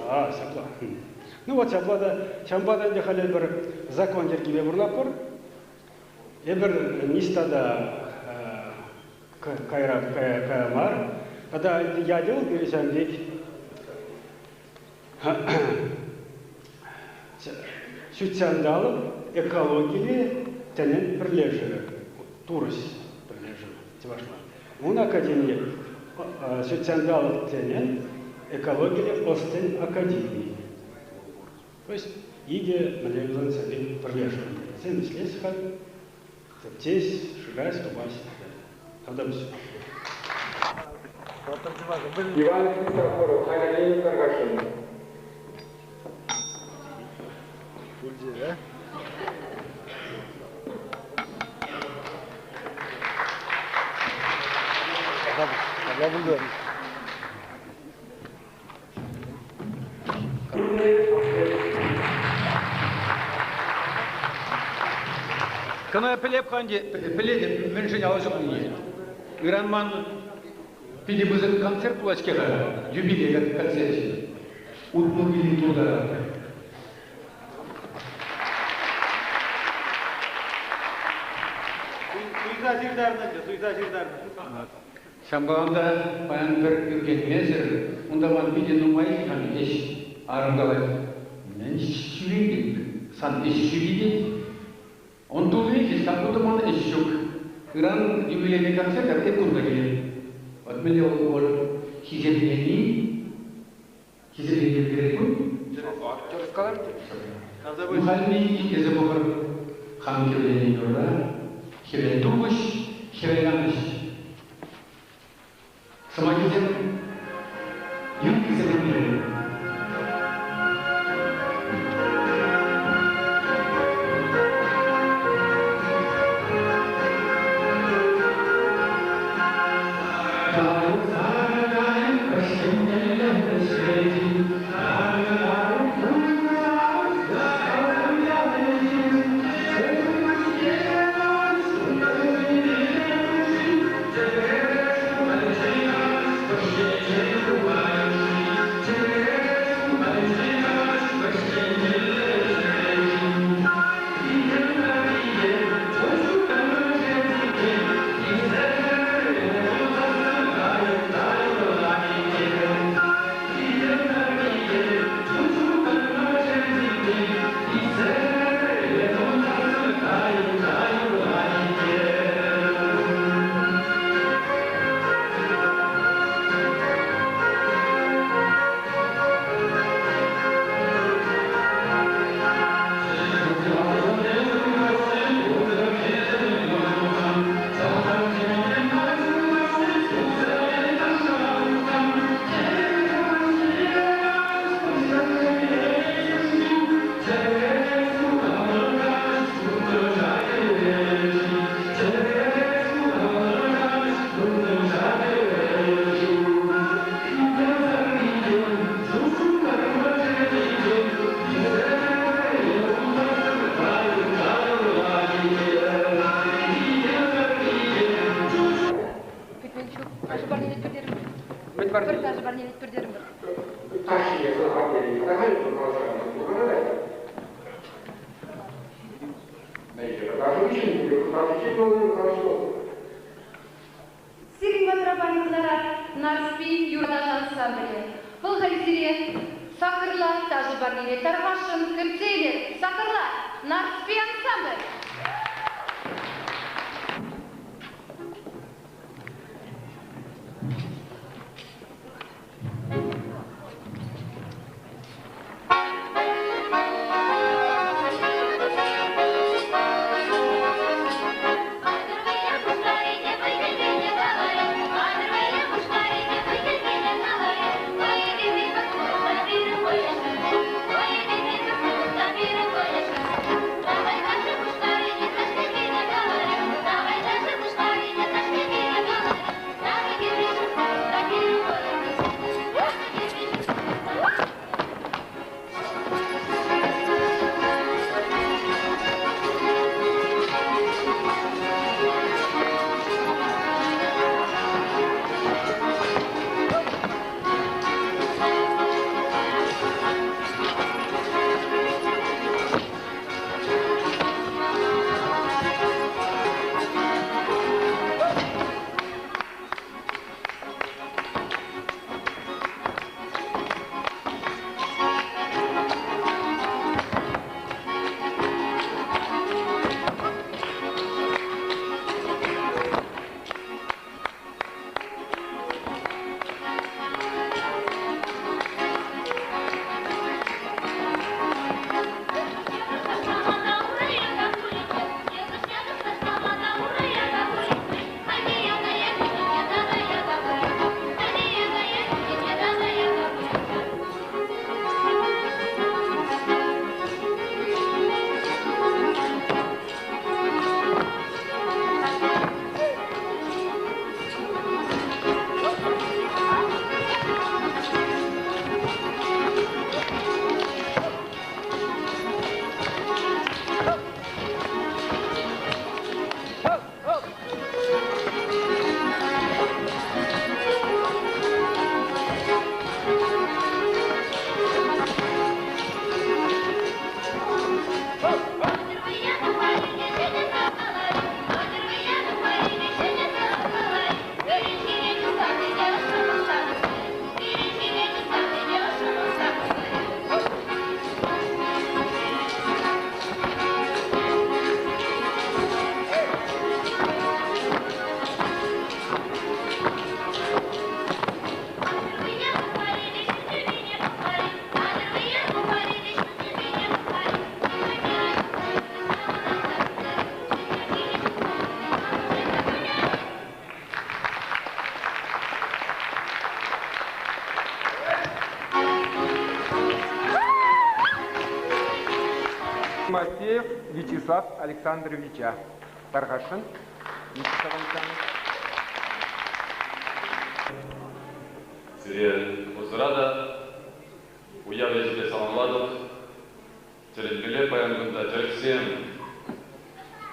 Сапла. Ну вот Шамбада дехали бір закон дергебе бұрлапыр, ебір нистада кайрамар, тогда я делал пересам век Sütçandalım ekologiyle tenen birleşir, turist birleşir, tivaşlar. Onun akademiye Sütçandalım tenen ekologiyle Osten akademiyi. То есть иге малевизан садим birleşir. Sen misles hal, tepçes, şuraya stubas. Тогда все. Иван Христофоров, Хайралеев Каргашин. Ульде, да? Абла Kana pelep kanji pelep mention alacak niye? İranman pidimizin konser ulaşkıra jubileye konserti. Utmugili tuda. Suyda jirdarna. Şambağında bayan bir ürgenmezdir. Onda ben bir numayı kan eş arındalar. Ben şişiriydim. San eşişiriydim. Onduğu ki sabıda bana eş yok. İran jubileye konser hep kunda gelir. Admeli ol hizmetini gerek mi? Çok kalar. Muhalli eze bakar ham kirleni yorda. Kirlen tuğuş, kirlenmiş. Samacizm yük izlemeleri. Thank you. Быть бар. Bir tacı var, ne bir derim var. Сирин батрапаныкlara Нарспи юрдаш ансамблі. Бұл халисире сақырла тажы бар нере тарғашын кімцейлер. Сақырла Нарспи ансамблі. Матеев Вячеслав Александровича. Таргашин. Вячеслав Александрович. Сире Узрада, уявля себе саламладов, Теренбеле паямгунда Терексем,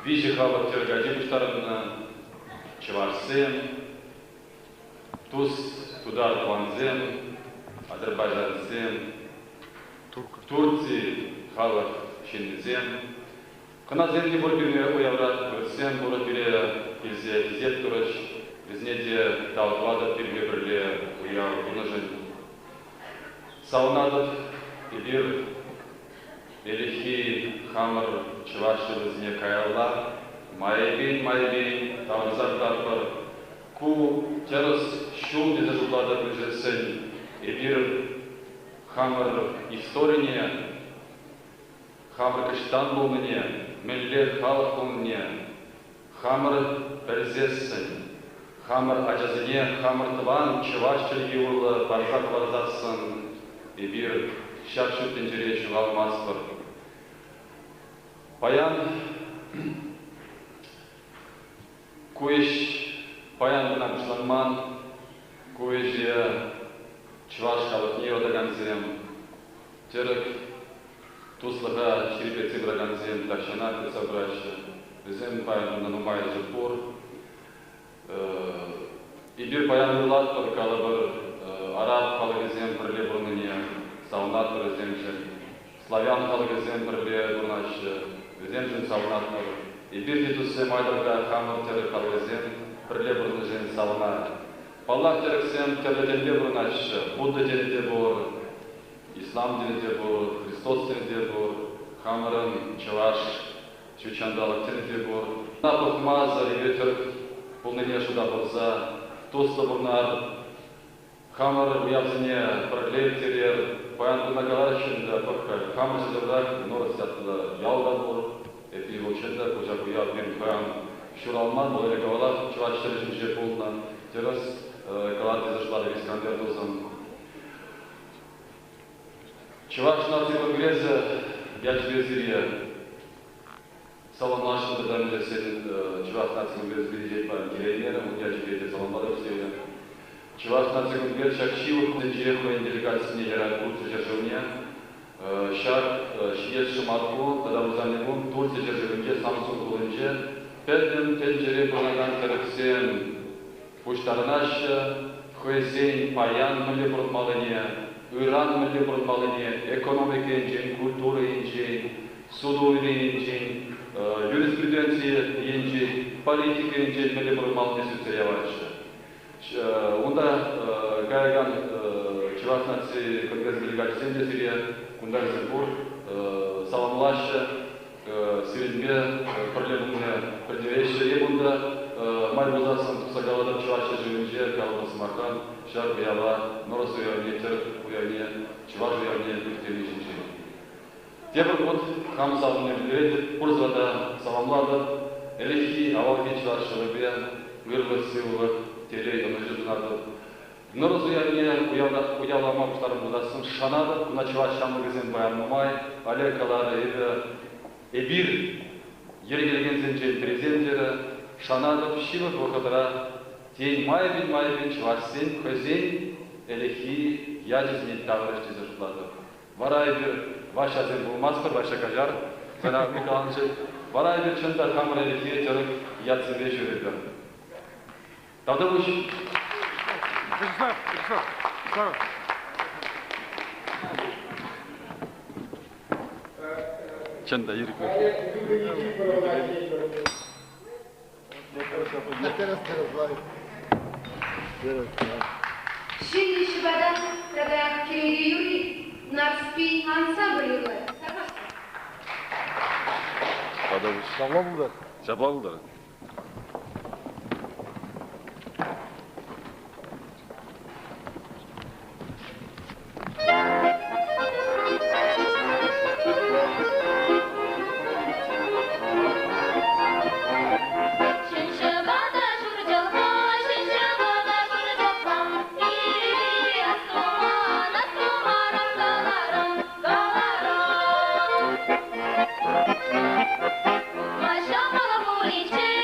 Вижихава Тергади Буштарабна, Чеварсем, Туз Тудар Куанзем, Азербайджансем, Турции Халах Шинзем, Каназемни Бурбине уявлят Версем Бурабире, Кильзе Зеттураш, Изнеде Талклада Пиргеберле уяв Кунажен, Саунадов Ibir Elixi Hamar Çıvaşçılızne kayarlar, Maybin Tavzar Tarpar, Ku Çarız Şul Dizazulada Büzesin, Ibir Hamar İstorinye, Hamar Kıştanbulmine, Millet Halkumne, Hamar Perzessin, Hamar Acazine, Hamar Tıvan Çıvaşçıl Yurla Barzak Varzatsın, Ibir Şarşut Tencereye Şuvalmazpır. Bayan Kuiş Bayan buna Müslüman Kuiş'e Çıvaş kalıp niye odaganzem Çerek Tuzlığa Şiripetsi bıraganzem Taşanak ve Sabraşı Bizim bayan bundan umaylı Jepur İbir bayan Yurlat kalıbır араб халыгызем бірле бұрныне, саунат бір өземші, славян халыгызем бірле бұрнашы, өземшін саунатыр, и бірде түссем айдырға хамыр тері халыгызем бірле бұрныжен сауна. Паллах терексем терлетенде бұрнашы, Будда денеде бұр, İslam dininde bu, Hristos dininde bu, Хамырын, Чуваш, Чучандалық dininde bu. Напықмазы, Ебетірк, бұл нене шуда болса, Тосты бұрнар, Хамыр уябзіне бірлер терер, Баян бұнагалар ішінде бұққай, Хамыр жидырдақ, Норы сәттілі ялда бұр, Эпи бұлшында, Көжа бұяд мен Баян Шуралман, бұл әлі қавалар, Чуваш тережін жер болынан, Терес, Галаты зашылары Искандер дозын, Чуваш нациялы грезі, яч везірия, салонлашында да мүлі сенің Чуваш нациялы грезі бейдет барын келейнері, мұн яч бейде салонбады өстеуді. Чуваш нациялы грезі шак шивық күнде қойын делегациясыне ерат Турция жержевіне, шак шиет шыматку, тада ұзанығын Турция жержевінде Самсун құлынже, пәдден пәнжере бұрнаган кіріксен, пұштарынашы, хойзен паян мүлі бұртмалыне, Иран мүлде бұрынмалыне, экономика енжен, культура енжен, суду енжен, юриспруденция енжен, политика енжен мүлде бұрынмалыне сөздер яварышы. Онда гайган Чуваш нации Конгресс делегациясен де сирия, Кундар Зербур, саламлашы, сиренбе, проблеміне предвещі ебунда, май бұлдасын тұсагалада Чувашты жүрінже, Калбасы Махан, Шар Уяла, Норос Уявне, Терк Уявне, Чуваш Уявне, Түрктен ешінші. Тебір бұд, қам салымны білдіреді, Пұрзада саламлады, Элехи, Авалки Чуваш Шырыбе, Гырлы Сылы, Телей, оны жүрдінады. Норос Уявне, Уявлама бұштарын бұлдасын шанады, Күна Чуваш шамы кезен баянмамай, Алекалары Эбир, ергелген зенжен президенттері, Шанадып шивық вақытыра, тень майбин чварсен, көзен, әліхи, ядізіне тағырышты зұртлады. Варай бір вашазен болмаспыр, ваша кажар, зана Микаланчы, варай бір чында қамыр әліхи тұрып, ядсынбе жүреді. Тады бұш? Чында ерік Şimdi Şubat'ta kadar kirli yuri, Narspin ansambl yurlar. Tada бұш. Sabla buldu. Жапа бұлдар. Maşallah bu için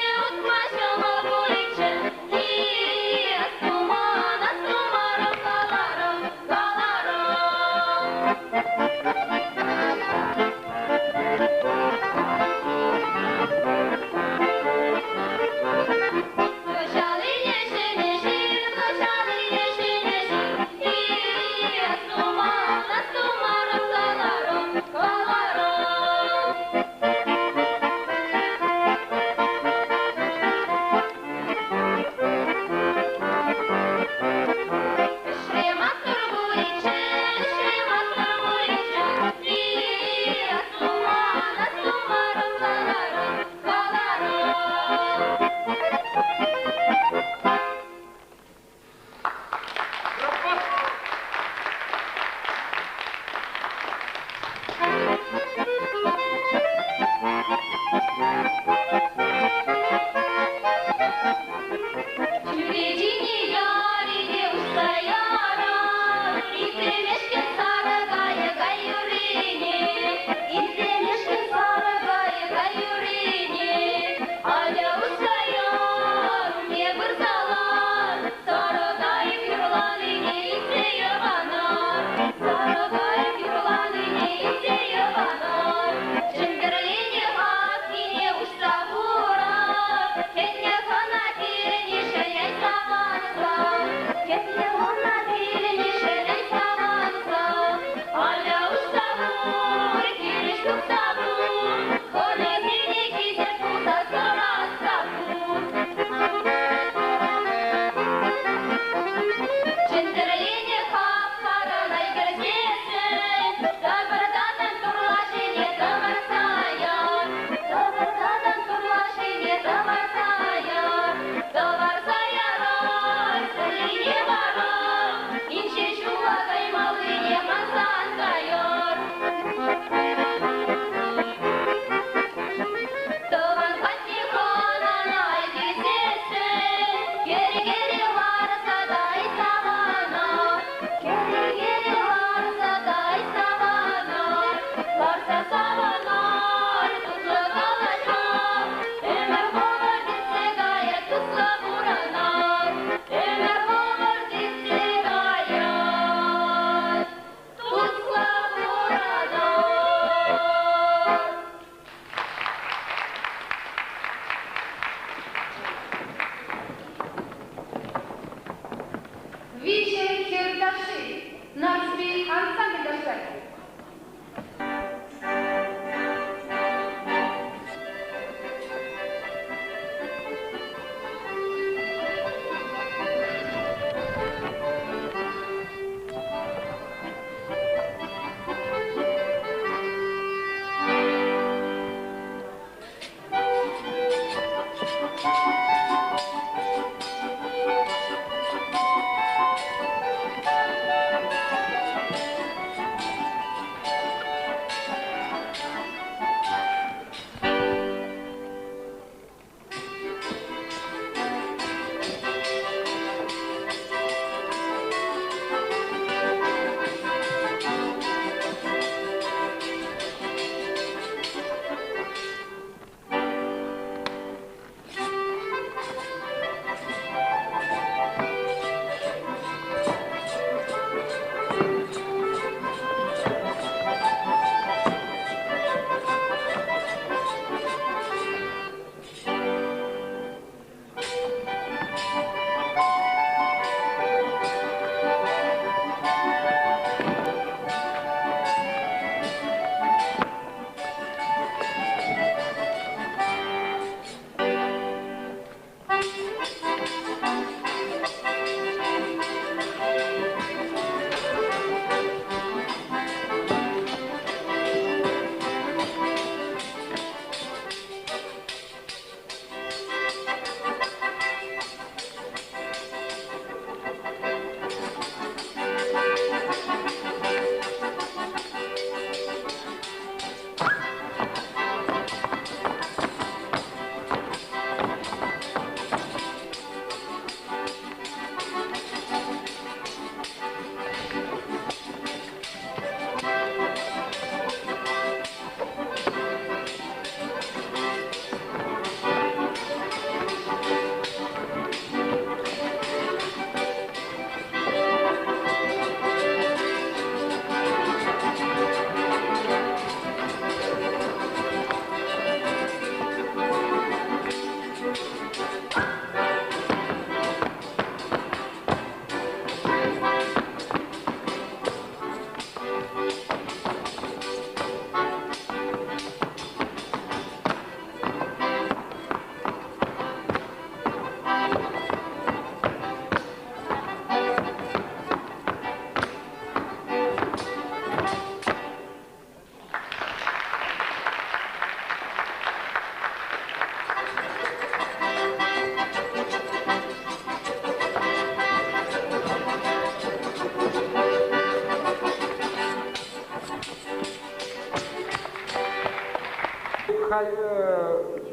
Виче Кирдаши, Нарспи ансамбль Дашай.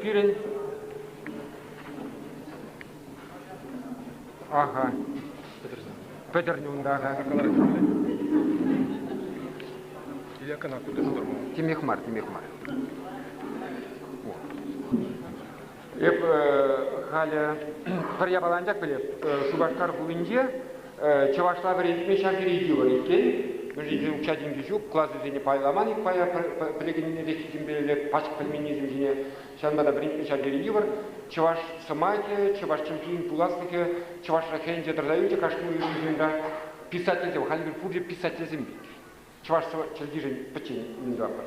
Пирин. Ага. Петернюндағы. Тимехмар. Еп халі қыря баланжақ білеп, Шубашкар бүгінде Чавашла бір етме шагирейді бар еткен. Мы же учадим дежук, класс зене пайламан, их пая плегенин рехитим белек, пачк пельменизм зене, шанбада бринки шагирейдивар, Чаваш самайте, Чаваш чемпион пуластыке, Чаваш рахенже дразаюте, кашну юзинда, писатель зем, халибир пуджи писатель зембик. Чаваш чельдижен пачень миндуапар,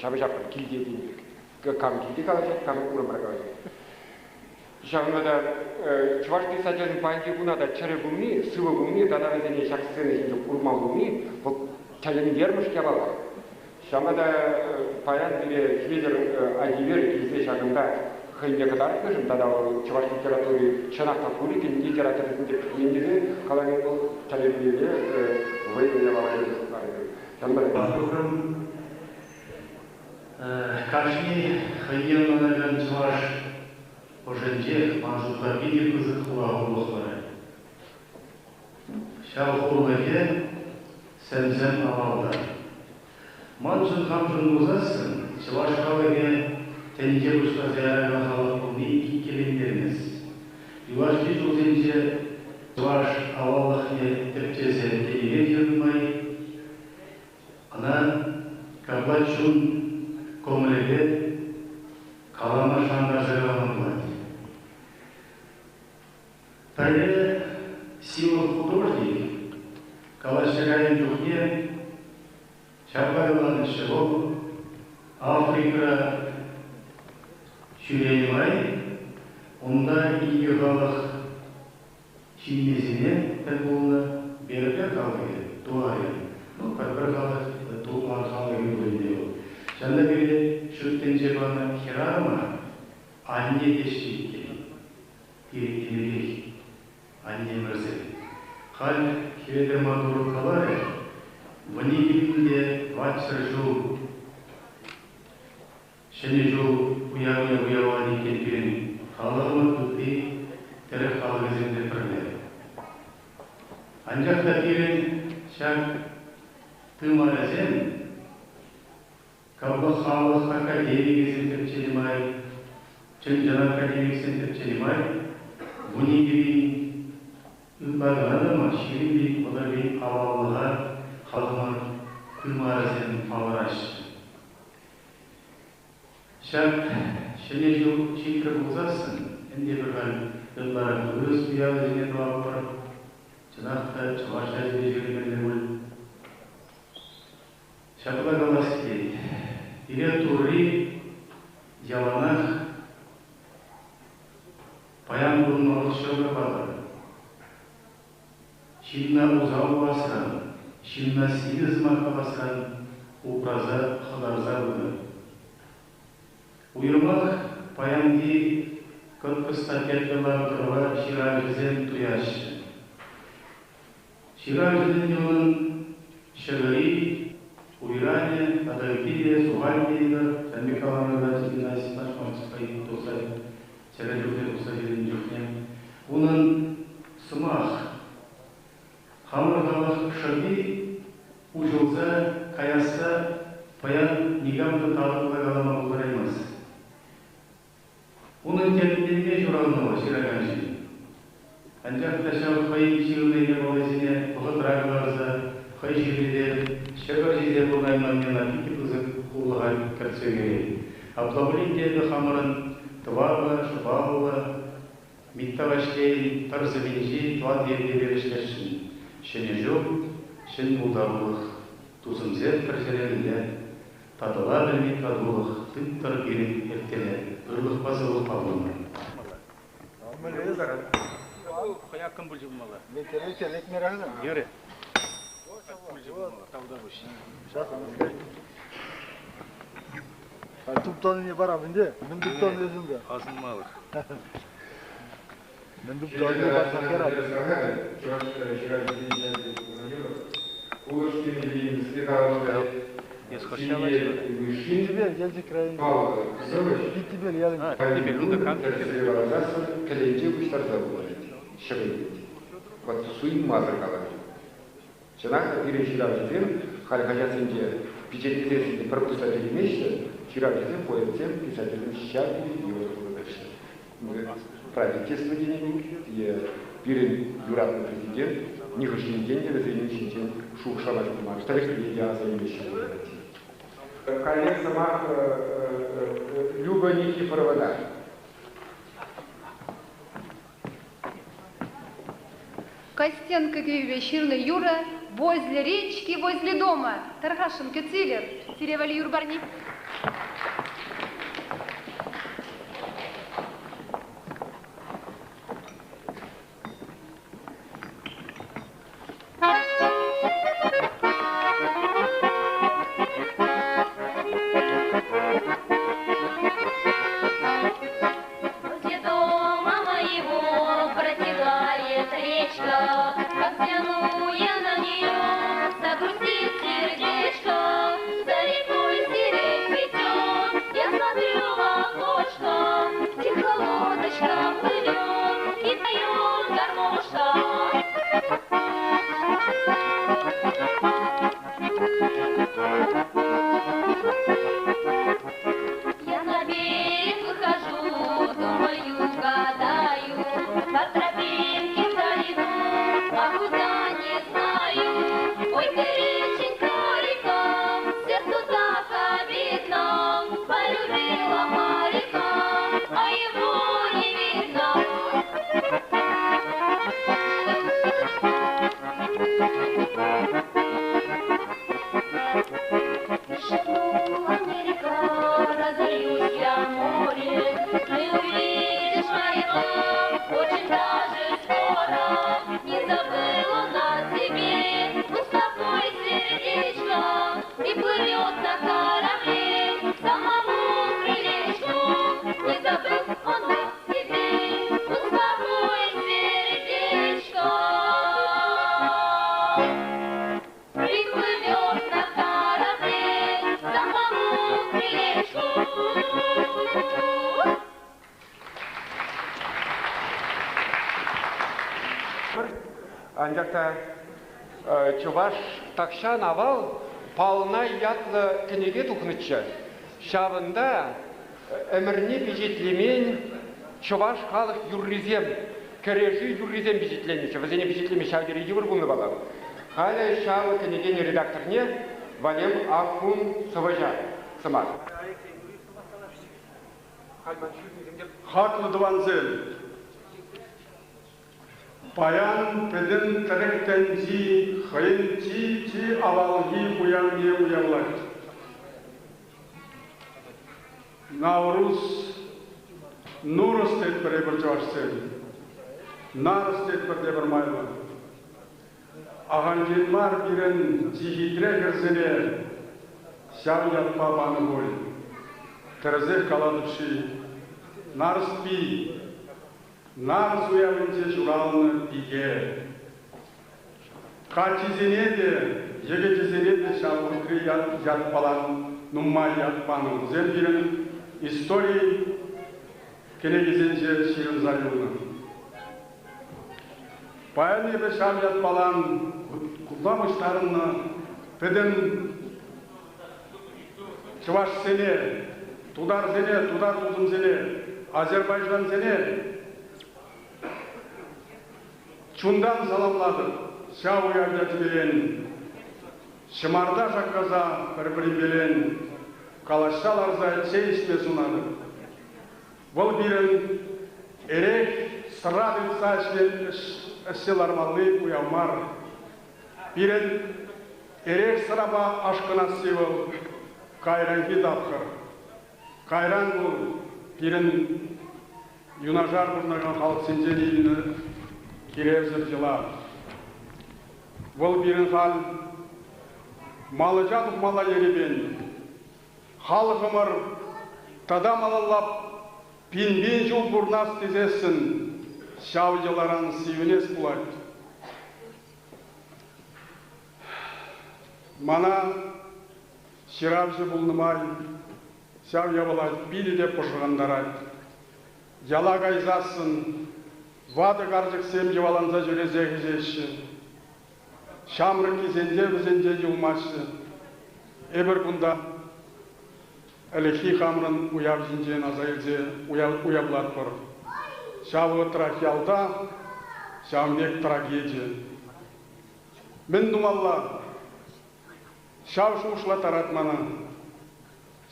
шабажапар, кильде дембик, кам кильде калачет, кам урам ракалачет. Şanlıda Çuvaş peyzajının payınca buna da çare bulmi, sıvı bulmi, dada vezeni şaksızını şimdi kurma bulmi, bu çayını yermiş ki var. Şanlıda payan bile hilir ayiver kilise şakında hıyne kadar kışın, dada Çuvaş literatürü çanakta kuli ki literatüründe yendizi kalanın bu çare bilgiyle vayıya bağlayacak. Şanlıda. Karşıni hıyyanlardan Çuvaş Оженде мажута види кызык кулагылыклары. Шалхулыге сәмзәм авалдар. Манжын хамжын узасын, Чувашкалыге тенге бушка зиярага халыкны ики келендермес. Ювашки жузенже Чуваш аваллыхне тепчесе тегеге жырмай, ана каблачун комлеге калама шаңға жырғамын. Пәрі силы жуық художник, Калашырайын Жүхне, Чапайлан Шевол, Африка Шүреймай, онда игі халық шимезіне тәлболына берді қалығы, туайы. Бір халық туған қалығы бөлінде ол. Жанда берде шүттен жебаны хирама, анне дешті Иректерей, анне мірзі. Хал хеведер мадуру қалары, вани кебінде ватсыр жол, шәне жол уяуа екен берін, қалығыма тұтты, тірі қалығы зенде бірлері. Анжақта берін шақ тымаразен, кабы халық академигесін тепчелемай, чын академиксен тепчелемай, бұны кебін үмбағаныма шерін бейін олар бейін авалыға қалғымар тымаразен алараш. Шақ шене жыл шекір бұлзасын, әнде бірған ұллары өз ұялы жіне дуап барып, жынақта чываша жіне жүргенде өл. Шақыла қаласки, ире турри, яланақ, паян бұлмалық шөгі балы. Шилна ұзау басқан, шилна сигіз маққа басқан, ұпраза қыларза бұны. Уйырмақ паянди көпкіста кеткелар тұрға ширағызен туяшы. Ширағызен елін шығыри, уйране, адалпиде, сувальдейді, сәмбекаларында гимнастикаш маңсықай тұлсай, сәрәлюде тұлсай елін жүхнем. Оның сымақ, хамырғалық шырби, ұжылса, қаяса, паян нигамды тағылға қалама бұлар емес. Оның тәлімденме жұралынығы шыраған жын. Анжақта шау қай жирілдегі болайсыне бұғытрағыларыза, қай жирледі, шағыр жезе бұлнайманмен апеки бұзық құлыға кіртсөгері. Аплавлиндегі қамырын тұварлы, шұбағылы, миттаваштейін, тарзывенжей, туат ерде беріштершін. Шене жоқ, шын мұлдарлық, тузымзет кірзерелінде, татыла білмей кадулық, түттір берін ертелі, үрлық базылық алуына. Қаяқын бұл жылмалы. Метелек мерағын. Ере. Туптаны не бара менде? Мен туптаны өзімде. Азынмалық. Мен туптаны не барсам керат. Питтибель, елді крайын. Питтибель, елді. Питтибель, онда қанты кәлейте ұштарда болады, шығып. Вот суын мазыр қалады. Жаңағы ирен жирап жезен, қалғажасынде бюджеттесінде бір құстар емешті, жирап жезен қойырсен, писательдің шарпи и вот правительство денег, и бірін юратный президент, нихошын деньги, везенің шинтен шуқ шамаш бұлмар. Штарышты едиаза емешті болады. Коллег самах Люба Никифорова, да. Костенко вечерный Юра возле речки, возле дома. Тархашин Кецилер, Тереваль Юрбарни. Сердечко, за рекой сирень цветет. Анжақта Чуваш такшан авал пална ятлы кенеге тұқынытшы. Шабында әміріне бежетлемен Чуваш халық юрризем, кәрежі юрризем бежетленіші. Візене бежетлеме шавдері евір бұны бала. Халі шавы кенеген редакторне Валем Акун Саважа Самар. Haklı Duvanzel. Bayan pedin terektenci, hayınci avalgi uyanlar. Navruz Nur stet per bir çarşsel. Nar stet per bir mayla. Ağancılmar birin cihitre girzene şavyat babanı boy. Terzeh kaladışı. Nar spi. Nar zuyavınca juralını pige. Kaçizene de, yegecizene de şavutri yat falan numma yatpanın. Zembirin istori kene gizince şirin zalyonu. Bayan ebe şav yat falan kullanmışlarını peden Çıvaş sene, Tudar sene, Tudar tuzum sene, Azerbaycan sene, Çundan salamladı. Şav uyarcatı bilen, Şımarda şakkaza bir bilen, Kalaştalarza çeyişme sunadı. Бұл бірін әрек сыра білса әшелармалы ұямар. Бірін әрек сыраба ашқына севіл қайран кедапқыр. Қайран бұл бірін юнажар бұрнаған халық сенде дейіні керевзір жылар. Бұл бірін хал малы жатып мала еребен. Халық ұмыр тадам алалап Пинбен жол бұрнас тезесін, шауылжаларан сүйінес бұлайды. Мана ширавжы бұлнымай, шау ябылайды, білі деп бұшығандар айды. Яла қайзасын, вады қаржық сем жеваланса жүрезегі жеші. Шамры кезенде бізенде юлмашы. Эбір бұнда Әлехи қамрын ұяв жинжен азайылзе ұяблар бұр. Шавы трахиалда, шамбек трагедия. Мен думалла, шав шушла таратманы.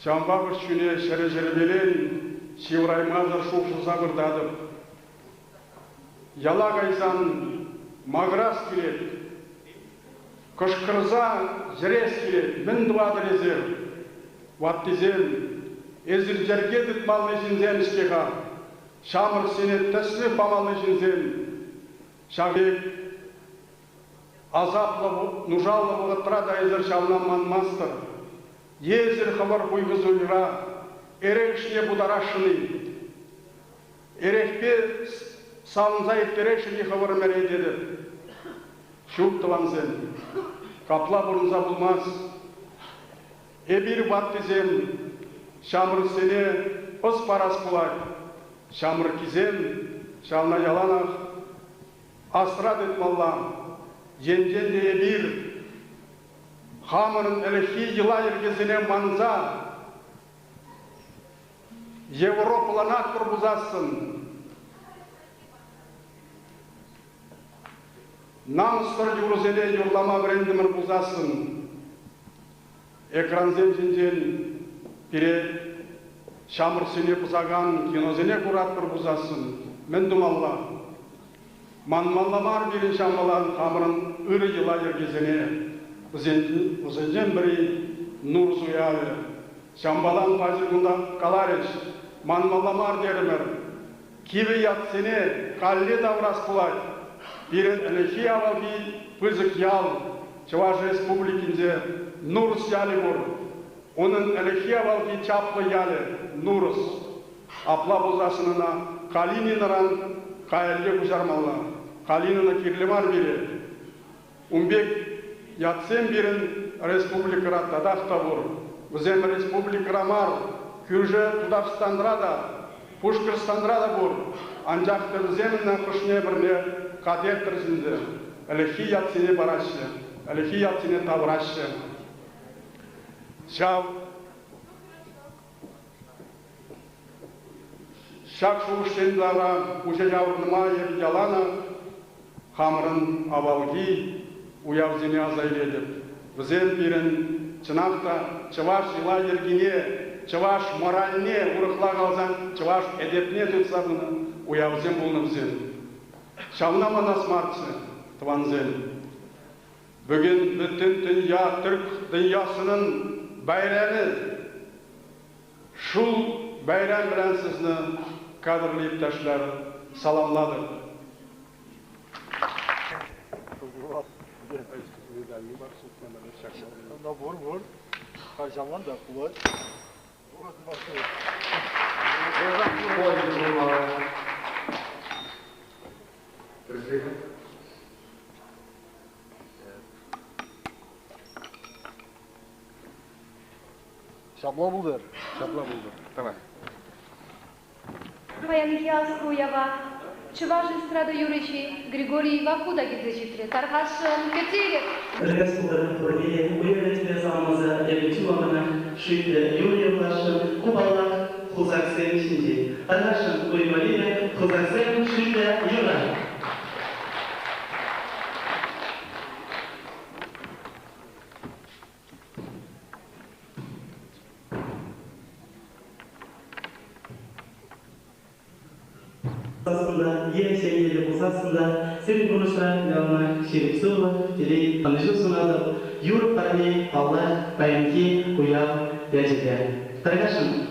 Шамбағыр шүне шәрі белен, шевраймазыр шушу забырдадып. Яла қайсан мағрас келет, күшкірза жірес келет, мен дуадыр езер. Ваттизен, ezir jergedit mallı jinzen işkeha, şamır senet tesli pamalı jinzen, şavik, azaplı, nujallı бұғыттыра да ezir şavnan manmastır. Ezir xabar huyğız uyra, erekşine budarашыны. Erekpe salınzayıp erekşine xabar mereydedir. Şup tıvanzen, kapla burunza bulmaz. Ebir battizem, şamır sene ıs paras bulay. Şamır kizem, şalna yalanaq, asrat etmallam. Jenjen de ebir, hamırın elehi yıla ergezine manza. Evropalanak burzasın. Namstır yuruzene yurlama brendimir burzasın. Ekranzen jinjen pire şamır sene buzagan kinozene kuratır buzasın. Men dumalla. Manmallamar birin şamalan kamırın ırı yıla yergezene. Buzenjen biri nur zuyağı. Şambalan pazirgunda kalareş. Manmallamar derimer. Kivi yat sene kalli davras kulay. Birin eleşi avabi pızık yal. Çavaş Respublikinde Nurus yali bor. Onun eleşi avabi çaplı yali Nurus. Apla bozasınına Kaliniнаran kayalli kuşarmalı. Kalinina kirlimar biri. Umbek yatsem birin Respublikara tadakta bor. Bizem Respublikara mar. Kürje Tudavstandra da, Puşkırstandra da bor. Ancak da bizemle kuşne birne kader tırızında. Әліхи ятсыне барашы, әліхи ятсыне табырашы. Шак шуыштендара уже жавырныма ялана, хамырын авалги, уявзыне азайледіп. Бізен бірін чынақта чываш жила ергене, чываш моральне урықла қалзан, чываш әдепне түтсағыны уявзен болны бізен. Шамна манас марцы, тванзен. Бүгін бүттін дүния, түрк дүниясының байраны, шул байран білән сізні kadrlı iптәшләр саламлады. Şapla buldur. Şapla buldur. Tamam. Паянхиас Хуява, Чуваш Эстрада Юричи, Григорий Вакуда Гизежитре, Тархашан Кетирев. Республиканың Тургия, университет замаза, Элиту Амана, Шуйте, Юрий Влашин, Кубала, Хузаксен Шинди, Тархашан Уймалия, Хузаксен Шуйте, Юра. Yen sevgili bulsasında senin konuşan yanına şerifsuva dili tanışıyorsunuz. Yurt parni Allah bayanki uyav dercede. Targaşın.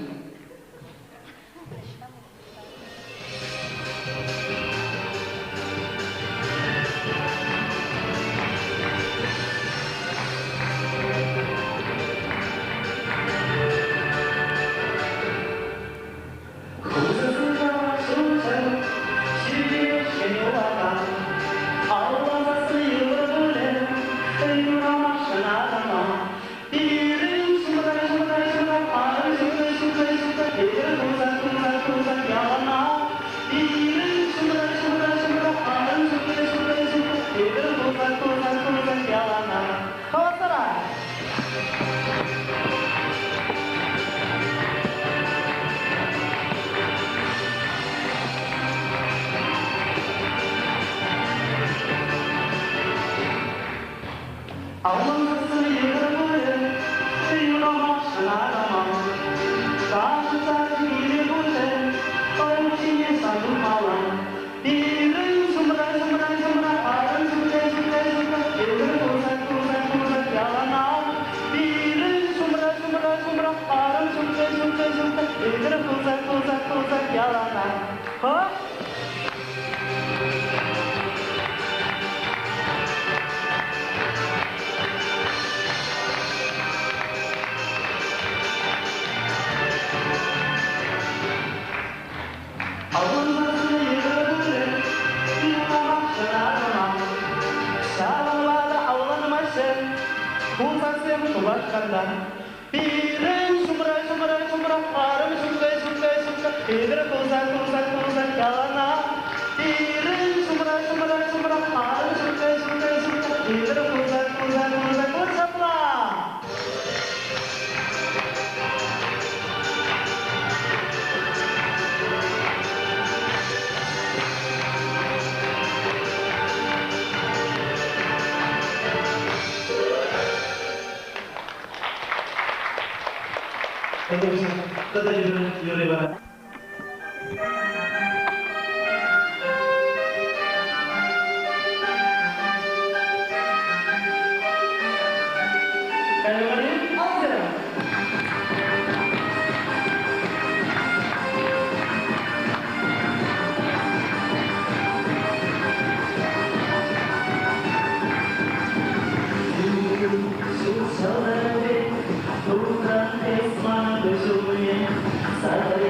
Sadare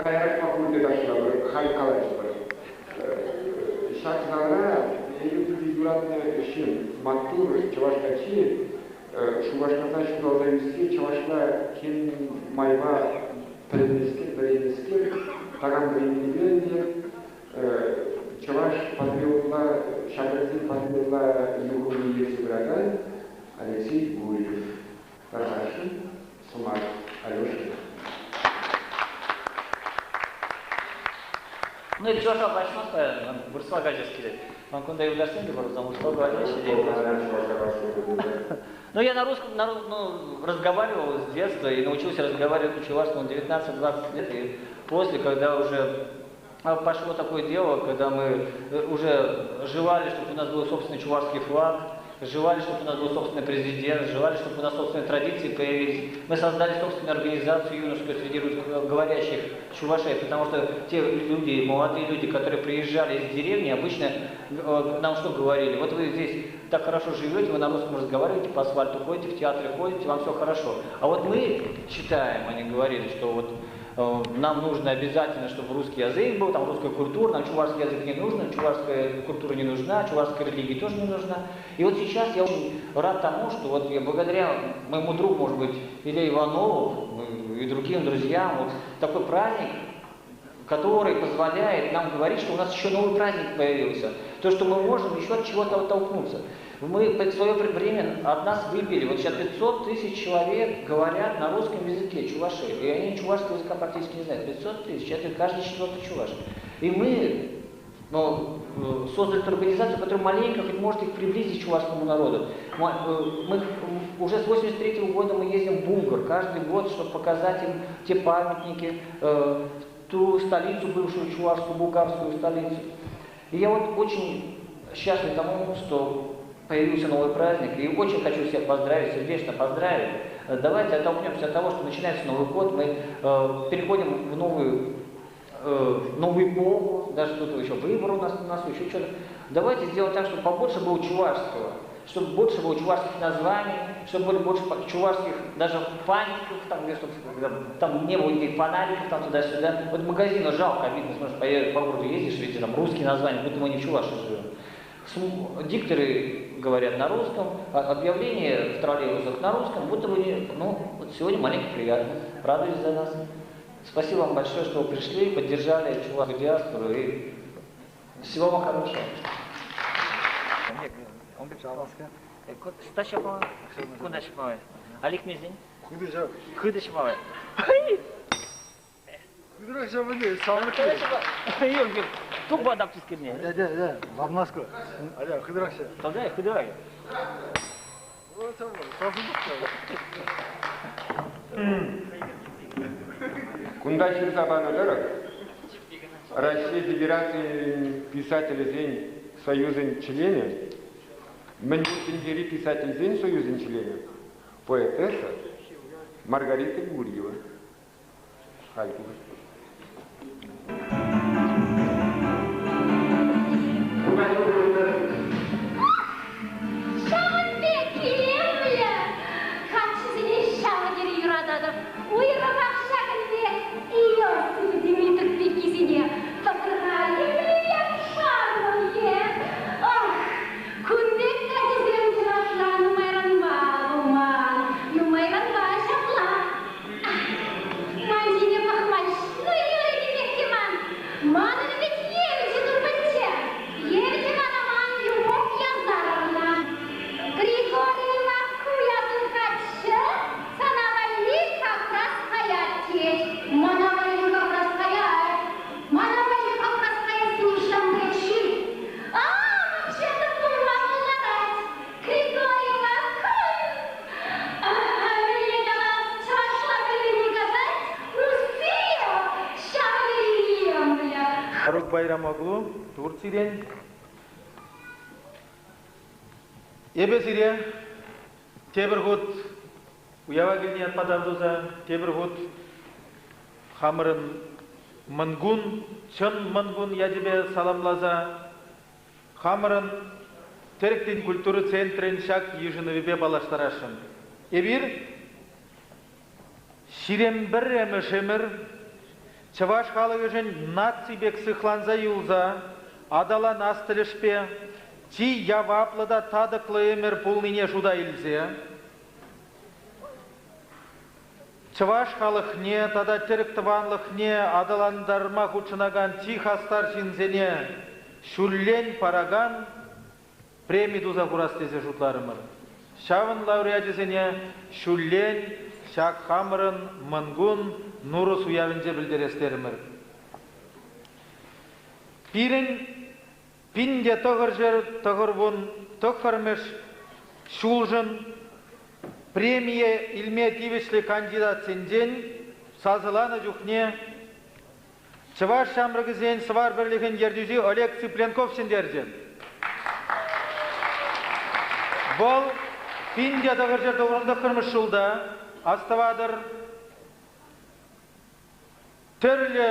Kayrak Mahmud'u da halkalar. Şarkılara figüranlı işin, mattur, çavaşkaçı, şuvaşkata şu olayımızki, çavaşla kim mayva predeski, tagan predeski, çavaş patriotla, şarkıcı patriotla yukarı yesi bırakan Alexey Guryev. Tarhaşın, Sumar Alyoshkin. Ну и чего башмаска, бурсла гаджеские. Он куда является не было, потому что гаджеские. Ну я на русском разговаривал с детства и научился разговаривать на чувашском 19-20 лет. И после, когда уже пошло такое дело, когда мы уже желали, чтобы у нас был собственный чувашский флаг, желали, чтобы у нас был собственный президент, желали, чтобы у нас собственные традиции появились. Мы создали собственную организацию юношескую среди русскоговорящих чувашей, потому что те люди, молодые люди, которые приезжали из деревни, обычно нам что говорили? Вот вы здесь так хорошо живете, вы на русском разговариваете, по асфальту ходите, в театре ходите, вам все хорошо. А вот мы считаем, они говорили, что вот нам нужно обязательно, чтобы русский язык был, там русская культура, нам чувашский язык не нужен, чувашская культура не нужна, чувашская религия тоже не нужна. И вот сейчас я очень рад тому, что вот я благодаря моему другу, может быть, Илье Иванову и другим друзьям, вот такой праздник, который позволяет нам говорить, что у нас еще новый праздник появился. То, что мы можем еще от чего-то оттолкнуться. Мы в свое время от нас выпили. Вот сейчас 500 тысяч человек говорят на русском языке, чуваши. И они чувашского языка практически не знают. 500 тысяч, это каждый четвертый чуваш. И мы создали эту организацию, которая маленько хоть может их приблизить к чувашскому народу. Мы уже с 83-го года мы ездим в Булгар каждый год, чтобы показать им те памятники, ту столицу, бывшую чувашскую, булгарскую столицу. И я вот очень счастлив тому, что появился новый праздник, и очень хочу всех поздравить, сердечно поздравить. Давайте оттолкнемся от того, что начинается Новый год, мы переходим в новую эпоху, даже тут еще выбор у нас еще что-то. Давайте сделаем так, чтобы побольше было чувашского, чтобы больше было чувашских названий, чтобы было больше чувашских даже фантиков, там, где, чтобы там не было никаких фонариков, там туда-сюда. Вот магазину жалко, видно, смотришь, по городу ездишь, видишь, там русские названия, будто мы не в Чувашии живем. Дикторы говорят на русском, объявления в троллейбусах на русском, будто бы не, вот сегодня маленько приятно, радуюсь за нас. Спасибо вам большое, что вы пришли, поддержали чувашскую диаспору и всего вам хорошего. Стаща мала, куда шпала? Алик мезень? Куда шпала? Куда шпала? Самый Тук bu adam tüskürmeye. De, Lamnasko. Hadi, kıdırakça. Tabii, kıdırak. Кундашин Сабанадыров, Россия Федерации писателей Зень Союзен членов, Мендельтингери писатель Зень Союзен членов, поэтесса Маргарита Гурьева. Харьков. Faruk Bayramoglu, Turkiya'dan Ебесире, тебір ғұд, уява келген падавдуза, тебір ғұд, хамырын мынгун, чын мынгун ядебе саламлаза, хамырын теректен культуры центрен шак ежіновебе балаштарашын. Эбир, ширембір әмішемір, Чаваш халығы жын нацибек сықланза юлза, адалан астылышпе, чи яваплыда тадықлы емір пулныне жуда илзе. Чаваш халықне, тада теріктіванлықне, адаландарма құчынаган чи хастар жинзене, шүрлен параган, премидуза құрастезе жұтларымыр. Шавын лауреатезене шүрлен, шак хамырын, мынгун, нұры суявынже білдерестерімір. Пирін пинде тұғыр жер тұғырбын тұқырмыш шулжын премия илметивішлі кандидат сенден сазыланы жүхне Чаваш шамрығызен свар бірлігін ердюзі Олег Цыпленков сендерден. Бұл пинде тұғыр жер тұғырында қырмыш шулда аставадыр түрлі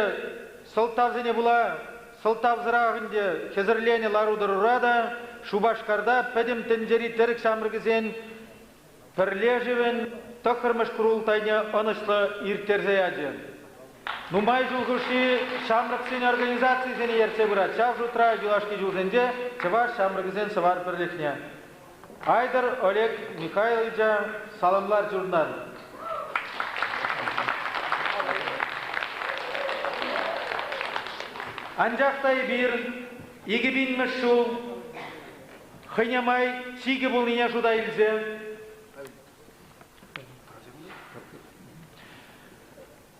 сылтавзіне бұла, сылтавзырағынде кезірлені ларудыр ұрада, Шубашқарда пәдім тінжері түрік шамыргізен пірлежівін тұқырмыш құрылтайне ұнышлы иртерзе яджы. Нумай жылғышы шамрықсын организациясыны ерсе бұрад. Шав жұтра юлашки жүзінде Чаваш шамрығызен сывар бірлікне. Айдар Олег Михайловича салымлар журнал. Анжақтай бір, егі бінміш шул, қынямай, чигі бұл нене жуда илзе.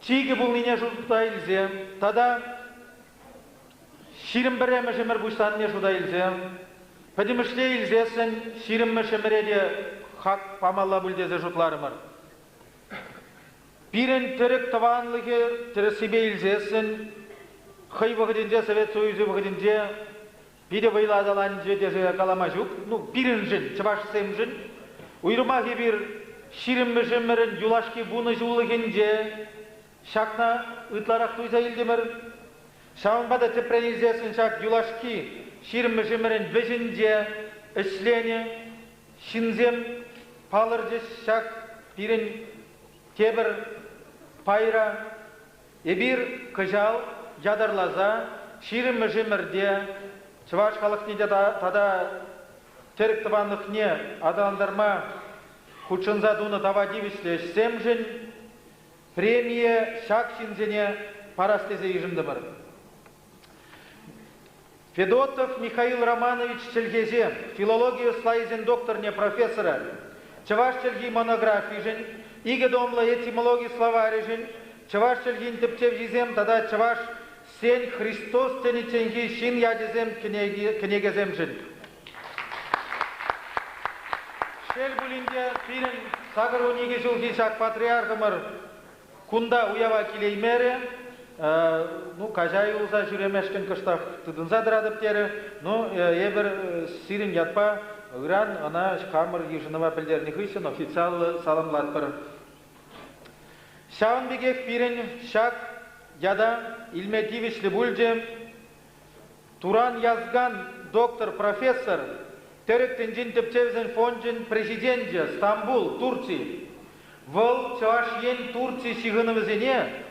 Чигі бұл нене жуда илзе. Тада, ширім бір әмішімір бұштан не жуда илзе. Пәдімішле илзесін, ширім мүшіміреде хақ памалла бүлдезе жұтларымыр. Бірін түрік тыванлығы түрісібе илзесін, Хай вағыдінде, Совет Союзы вағыдінде, биде вайла адалан жедеже калама жүк, бірін жын, чывашсым жын, ұйырмағы бір ширімі жымырын юлашки бұны жулығынде, шақна ұтларақ туйза елдемір, шауынбада тепренізесін шақ юлашки ширімі жымырын бәжінде, ішлені, шинзем, палырды шақ бірін тебір пайра, ебір қыжал, Жадарлаза, ширімі жымірде, Чаваш халықнеде тада теріктіванлықне адаландарма құчынза дуны тавадивішле шсем жын, премия шак шинзене парастезе ежімдімір. Федотов Михаил Романович Чельгезе, филологию слайзен докторне профессора, Чаваш Чельги монографии жын, иге домла этимологии словари жын, Чаваш Чельгин тіпчев жизем, тада Чаваш Сен Христос тенеченги шин ядезем кенегезем жын. Шел бүлінде пирін сағыр 12 жылғы шақ патриархымыр күнда уява келеймері, кажай ұлза жүремешкен кыштақ тұдынза дырадып тері, ебір сирін ятпа ұғыран, ана қамыр ежінова пілдеріні қыйсын официалы салымлат бір. Шауын бігек пирін шақ яда илметивишлі бүлде Туран язган доктор профессор Теректен жин тепчевзен фонжин президенте Стамбул, Турции. Выл чаваш ен Турции сигынывызене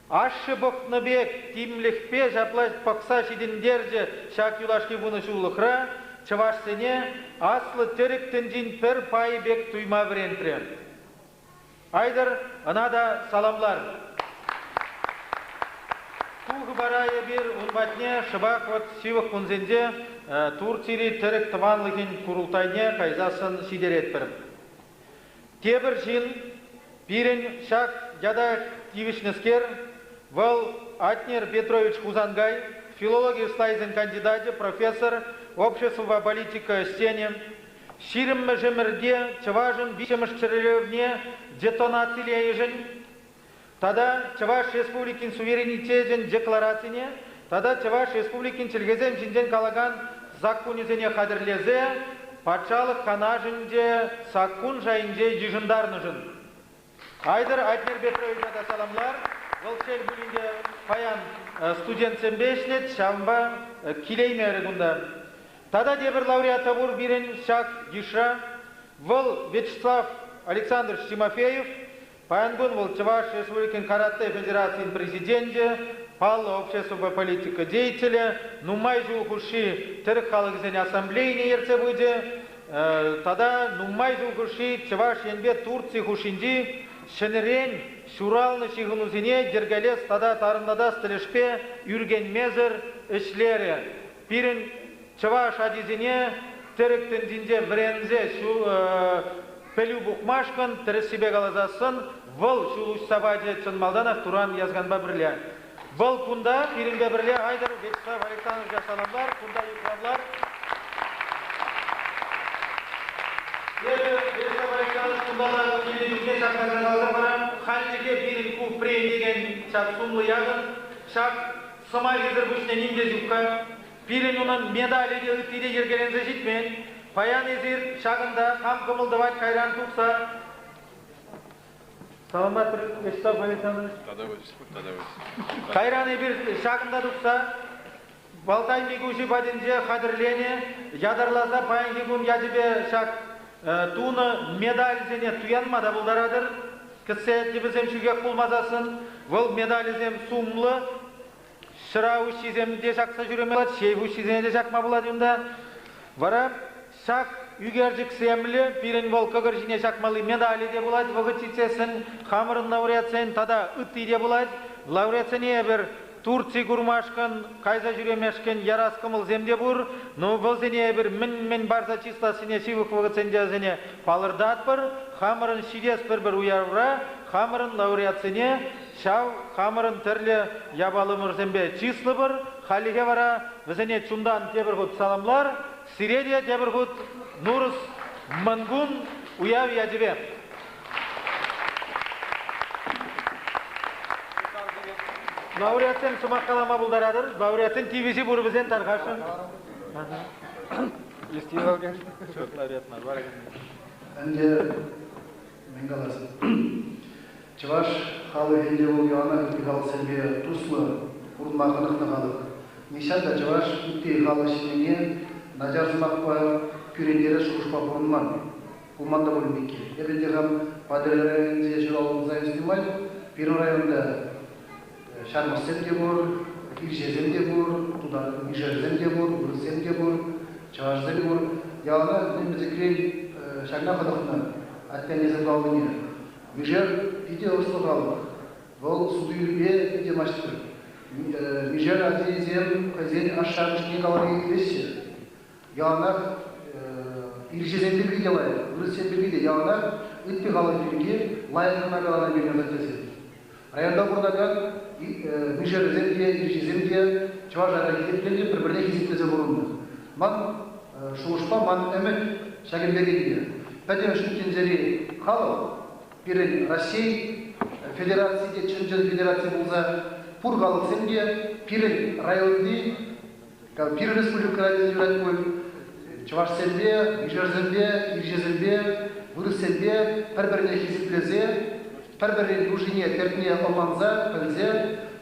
ашы бұқтныбек тимлікпе жаплаш пақса шидіндерже шак юлашки бұны шулықра чавашсене аслы теректен жин пір пайбек туйма врентрен. Айдар, анада саламлар. Кулғы барайы бір ұнбатне шыбақ от сивық күнзенде Турцили түрік тыванлығын құрылтайне қайзасын сидерет бір. Тебір жин бірін шақ яда тивишнескер Вал Атнер Петрович Хузангай, филология слайзен кандидате, профессор общества политика стене, ширим межемерде, чаважен бишемеш черевне, детонация ежен, Тада Чаваш Республикин суверенитетен декларацияне, тада Чаваш Республикин Челгезем Жинден Калаган законезене хадырлезе, патшалық қана жінде, саккун жайынже ежіндарны жын. Айдыр Айтмер Петровича да саламлар. Волшел бүгінде паян студент сенбешнет, шамба килеймері күнда. Тада дебір лауреата бұр бірін шак гиша. Вол Вячеслав Александрович Тимофеев, паянгун вол Чуваш Республикин Карате Федерации президенте, пал общественного политика деятеля, нумай жулхуши Терхалыгзен ассамблейне ерце буде, тада нумай жулхуши Чуваш Янбе Турции хушинди, шенерен шуралны шигылузине дергалес тада тарындада стелешпе юрген мезер ишлері. Пирин Чуваш адизине теректен динде врензе шу пелю бухмашкан тересибе галазасын выл шулуш сабаде чынмалданах туран язганба бірле. Выл кунда пиринде бірле Айдар Вячеслав Александрович саламлар, кунда юклаблар. Вячеслав Александрович кундала келедікне шаққазан алды бара, халдеге пирин купрейн деген шақ сумлы ягын, шақ сымай кезір бүшіне немде жүкка, пирин унын медали де үттейде ергелензе жетмен, паян езір шағында қам қымылдывать қайран тұқса. Саламат Вячеслав Александрович. Қайран ебір шағында тұқса, Балтай мегуши бадинже қадірлене, ядарласа паян кегун ядебе шақ туны медаль зене туянмада бұлдарадыр. Кісі дебізем шүгек болмазасын, бұл медаль зем сумлы, шыра үшіземде жақса жүреме болады, шей үшіземде жақма болады үнда. Вара шақ үгержік семлі, бірін бол көгір жіне жақмалы медали де болады, вғыт сетсесін, қамырын лауреатсен, тада үтті де болады. Лауреатсене бір Турци гурмашкан, кайза жүремешкен ярас кымыл земде бұр, но бұл зене бір min барса числа сене сивық вғыценде зене палырдат бір, қамырын шидес бір уявра, қамырын лауреатсене, шау қамырын тірлі ябалы мұрзембе числы бір, халиге бара, візене чундан тебір ғұд саламлар, сиредия тебір ғұд нұрыс мангун уяв ядебе. Лауреатсен сумақ қалама бұлдарадыр, лауреатсен ТВ-си бұры бізен тарғашын. Ести лауреат? Жоқ лауреатмар, бар екен. Әнде мен қаласын. Чываш қалы елде ол яғана үтті қалы сәлбе тұслы ұрынмақынықны қалық. Нишанда чываш үтті қалы шынене Наджар сумақпа күрендері шұғышпа бұрынман. Құлманда бөлінбекке. Ебенде қам падырлерінде жүралымыз айыстымай, Перу районда Шармасен де бұр, Иржезен де бұр, Тудан Мижерзен де бұр, Үрсен де бұр, Чаважзен бұр. Яғына мен бізекрен шағна қадықына әттен езіп алдыңе. Мижер пиде ұрсылық алдық. Бұл судуйлге пиде маштыр. Мижер әтезен қазен ашшағышне қаларығы келесі. Яғына Иржезен бірге делай, Үрсен бірге де. Яғына үтпе қалар бірге лайықына қалана берген әтесі. Районда бұрдаған Мижерзенге, Иржезенге, Чаважара кезептерге бір-біріне кезептесе бұрынды. Ман шуышпа, ман әмет шәгілбегенге. Пәдем үшін зәре қалы, бірін Россия Федерацияде, Чынжын Федерация болса, пұр қалық сенге, бірін районды, бірін республикада жүрәт қой, Чавашсенбе, Мижерзенбе, Иржезенбе, Үрсенбе, бір-біріне кезептесе, Пәрбірін ұжыне тәртіне алманза, пәлзе,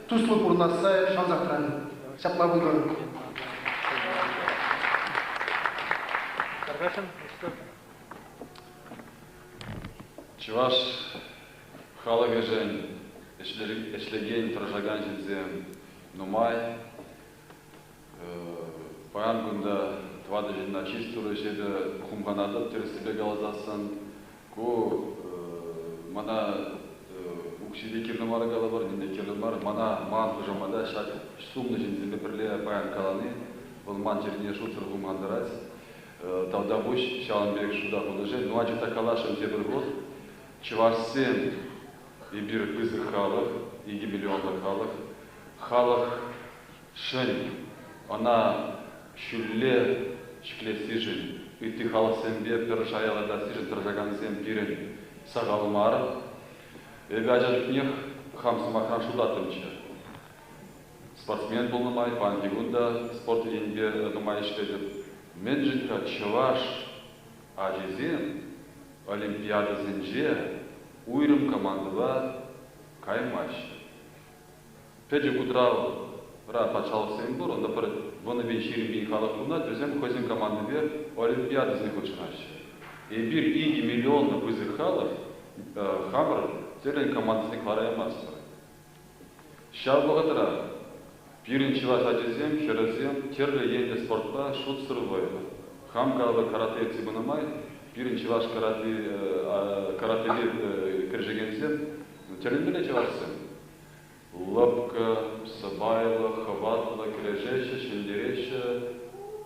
тұслы бұрнаса шанзақтыраны. Шапла бұлғаны. Чуваш халық ежен, эшлеген тұржаған жінзе нумай, паян күнді твады жинна чистуры жеді құмғанады, тересібе галазасын, ку мана укшиде кирнымары галы бар, ненде кирнымар, мана ман құжамада шак сумны жинземе бірле паян каланы, бұл ман жеріне шутыр ғумғандыраз, Талдабуш, Шаланбек шуда құлыжы, ну ажыта калашым те бір год, Чывашсен и бір пызыр халық, 2 миллионлы халық шын, она шүлле шіклесі жын, үтті халық сенбе бір шаялада сижын тұржаған сен бірін сағалымары, әбі ажажықнех хамсымақан шудатымчы. Спортсмен болнымай, пандигунда спорт енбе нумай іштедіп. Мен жынка Чываш Acizim, Olimpiyada zinci, uyrum komandalar kaymaş. Peki kudrav, rahat çalışsın bur, onda bir bunu bir şirin bir kalıp bunlar, bizim közün komandaya Olimpiyada zinci koçunaş. Bir iyi milyonlu közü kalıp, hamur, senin komandasını karayamazsın. Şalbıqıdıra, birinci vaş acizim, şerazim, terli yende sportla şut sırvaydı. Ham kalı karate etibinamay, birinci vaş karateli kirjegensem, terinde ne çavarsın? Lopka, sabayla, xavatla, kirejeşe, şildereşe,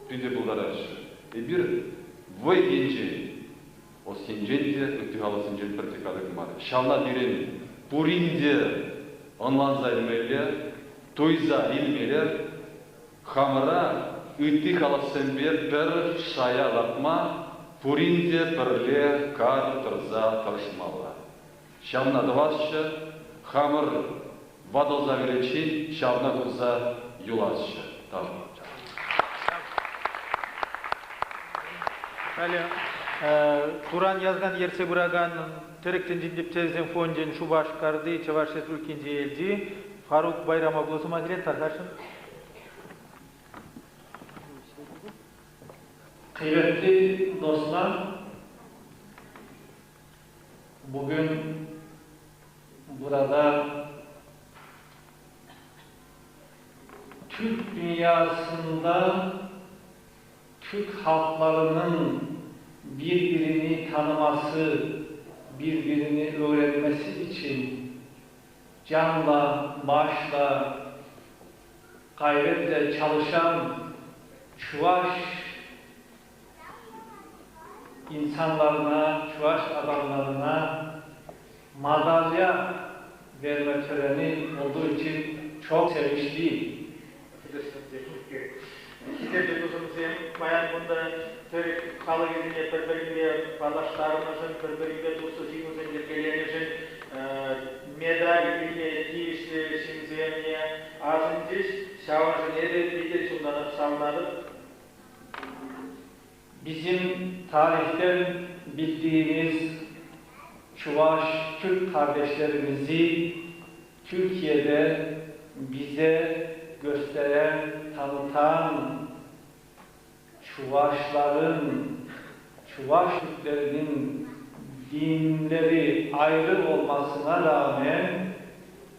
pide bularaşe. Bir vay genci, o sinjende, ıktihalı sinjen praktikadık var. Şalna diren, purinde, onlanza ilmeler, toyza ilmeler, hamara, ıktihalı senber per şaya lakma, purinde perle kar tırza tarışmalı. Şalna dvaşça, hamar vadoza vereçin, şalna tırza yulaşça. Tamam. Туран yazgan ерсе buragan теректен жиндеп тезен фонжен шубаш карды чаваш өлкенже элди Фарук Байрамоглусу мазилен таркашын. Kıymetli dostlar, bugün burada Türk dünyasında Türk halklarının birbirini tanıması, birbirini öğrenmesi için canla, başla, gayretle çalışan Çuvaş insanlarına, Çuvaş adamlarına madalya verme töreni olduğu için çok sevinçliyim. Sizlerce dostumuzun bayan bunda Türk kalı gezine birbirine paylaşlarımızın, birbirine dostluğumuzun gelgenişin medal ile tiyişli şimdiyemeye azıncis şavaşın ede bir sundanıp savunarım. Bizim tarihten bildiğimiz Çuvaş Türk kardeşlerimizi Türkiye'de bize gösteren, tanıtan Çuvaşların, Çuvaş Türklerinin dinleri ayrı olmasına rağmen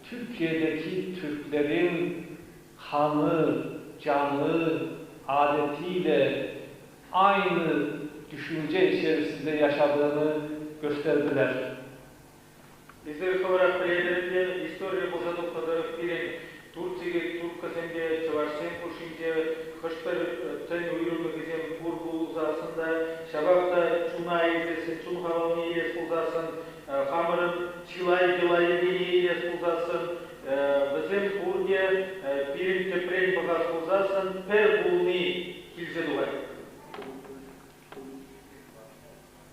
Türkiye'deki Türklerin kanı, canı, adetiyle aynı düşünce içerisinde yaşadığını gösterdiler. Bizler olarak belirlenen historia bozanıp kadarı bilen Türkiye, Türk kasende, Çavaşsen koşunca kıştır ten uyrumu gizem kurgu uzasında şabakta çuna eğilsin, çun havalını eğiles uzasın, hamırın çilay eğiles uzasın, bizim kurge bilim tepren bağız uzasın, per bulni kilse duvar.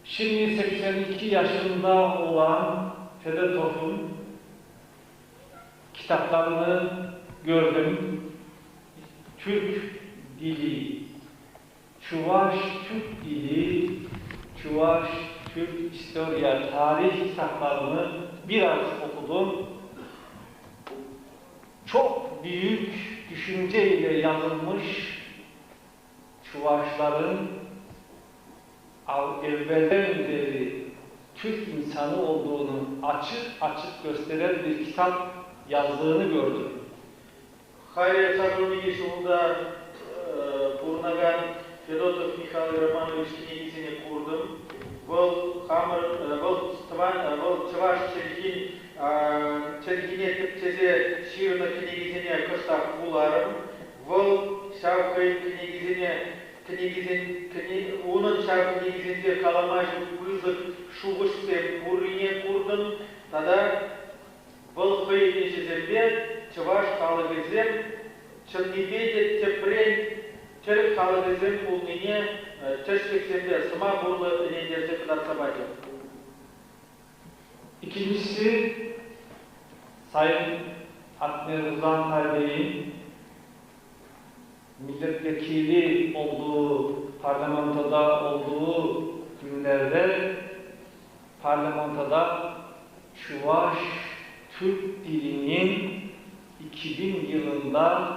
Şimdi 82 yaşında olan Fedotov'un kitaplarını gördüm. Türk dili, Çuvaş Türk dili, Çuvaş Türk historia, tarih kitaplarını biraz okudum. Çok büyük düşünceyle yazılmış Çuvaşların evvelden beri Türk insanı olduğunu açık gösteren bir kitap yazdığını gördüm. Hayriye Sabruni'nin şuunda Burnagan Fedotov Mikhail Romanovich knigizini kurdum. Vol Çavaş Çelgine Tepçeze şiirine knigizine kıştak bularım. Vol Şavkay'ın knigizine onun şarkı knigizinde kalamaj kızık şuğuştem burine kurdum. Tada Vol Kıyı'nı çizimde Çavaş kalıgızım Çınnibe'de tepren Türk kalıgızım ulmine Çeşkeksemde sıma burlu elenderse kadar sabacı. İkincisi Sayın Akmer Rızan Tayyip'in milletvekili olduğu, parlamentoda olduğu günlerde parlamentoda Çuvaş Türk dilinin 2000 yılında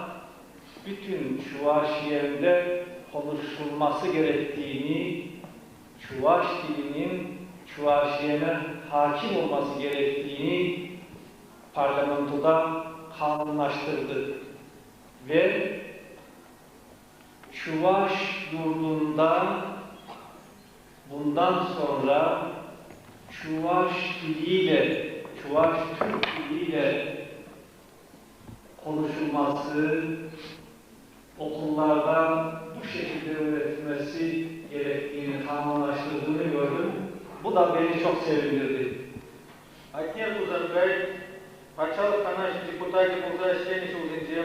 bütün Çuvaşiye'de konuşulması gerektiğini, Çuvaş dilinin Çuvaşiye'ne hakim olması gerektiğini parlamentoda kanunlaştırdı. Ve Çuvaş yurdunda bundan sonra Çuvaş diliyle, Çuvaş Türk diliyle konuşulması, okullardan bu şekilde öğretilmesi gerektiğini kanunlaştırdığını gördüm. Bu da beni çok sevindirdi. Отец Узангай, пачалық қана депутаты болса члены сөзінде,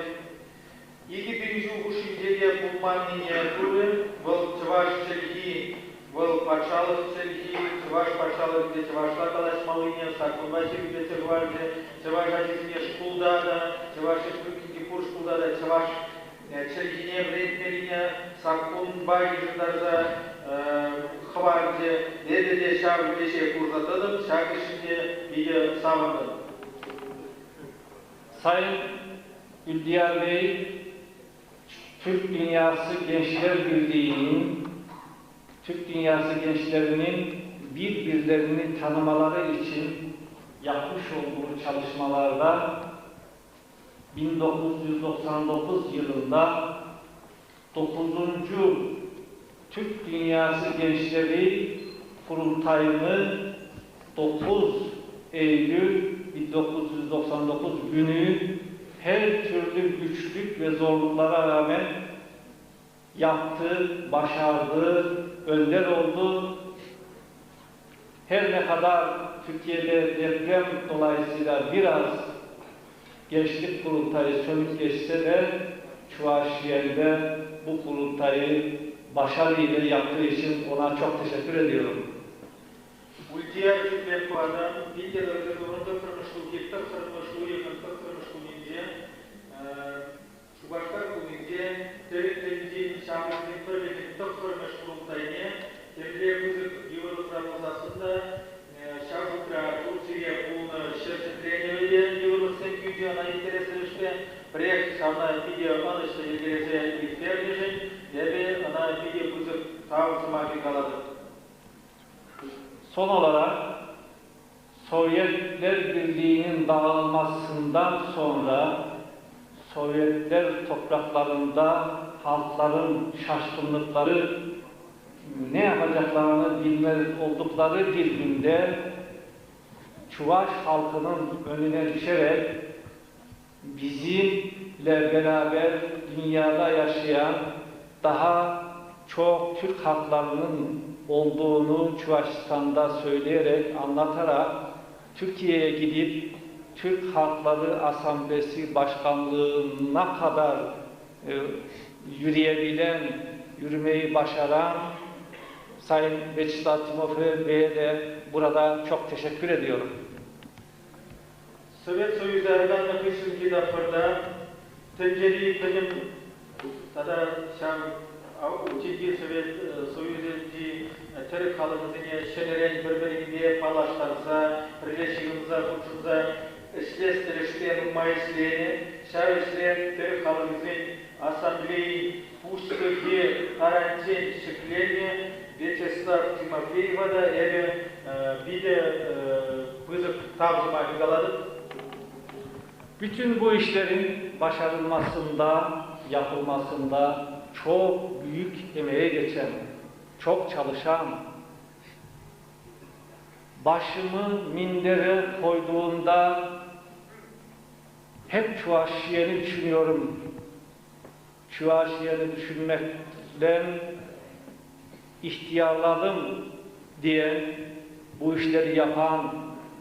21 ушіндегі бұлман миниатюры, бұл Чуваш Чельги, бұл пачалық Чельги, Чуваш пачалық де Чувашла қалаш малыня, Сакунбаши де Чувашде, Чуваш Азизне шкулдада, Чуваш Шкулкинги пур шкулдада, Чуваш Чельгине вредмелине, Сакунбай жындарда, Хварде, Деде шағын деше курзатадым, шағын ішінде биде саванdım. Sayın Güldiyar Bey, Türk Dünyası Gençler Birliği'nin, Türk Dünyası gençlerinin birbirlerini tanımaları için yapmış olduğu çalışmalarda 1999 yılında 9. Türk Dünyası Gençleri Kurultayı'nı 9 Eylül 1999 günü her türlü güçlük ve zorluklara rağmen yaptı, başardı, önder oldu. Her ne kadar Türkiye'de deprem dolayısıyla biraz gençlik kurultayı sönük geçse de Çuvaşiye'de bu kurultayı başarıyla yaptığı için ona çok teşekkür ediyorum. Ультияр жүзден қуадан, бейдерлерді орында қырмышлу, гектар қырмышлу, екінтар қырмышлу ненде, Шубаштар күнінде, тәреттенден шағырдың көбекінтар қырмышлу ұлтайне, темле күзік Европа прогнозасында шағырдыра Турция бұлны шершінтреневеде Европасын күйде ана интереслішті, проект шағына биде анышты елгерeze ектернежін, дәбе ана биде күзік тағызыма қалады. Son olarak Sovyetler Birliği'nin dağılmasından sonra Sovyetler topraklarında halkların şaşkınlıkları, ne yapacaklarını bilmez oldukları bir günde Çuvaş halkının önüne düşerek bizimle beraber dünyada yaşayan daha çok Türk halklarının olduğunu Çuvaşistan'da söyleyerek, anlatarak Türkiye'ye gidip Türk Halkları Asamblesi Başkanlığı'na kadar yürümeyi başaran Sayın Vyacheslav Timofeyev Bey'e de burada çok teşekkür ediyorum. Sovyet Soyuzlardan nefesim kitablarda tenceri benim tada şam Çinci Sovyet Soyuz'un Türk halkımızın şeneren birbirine paylaşlarsa, birleşimimize, kurşumuza işleştirişten umayışlarını, şahıslar Türk halkımızın asambleyi puştuğu karantin şeklerini Vyacheslav Timofeyev'a da bir de bızık tavzıma galadı. Bütün bu işlerin başarılmasında, yapılmasında çok büyük emeğe geçen, çok çalışan, başımı mindere koyduğunda hep Çuvaşiye'ni düşünüyorum. Çuvaşiye'ni düşünmekten ihtiyarladım diye bu işleri yapan,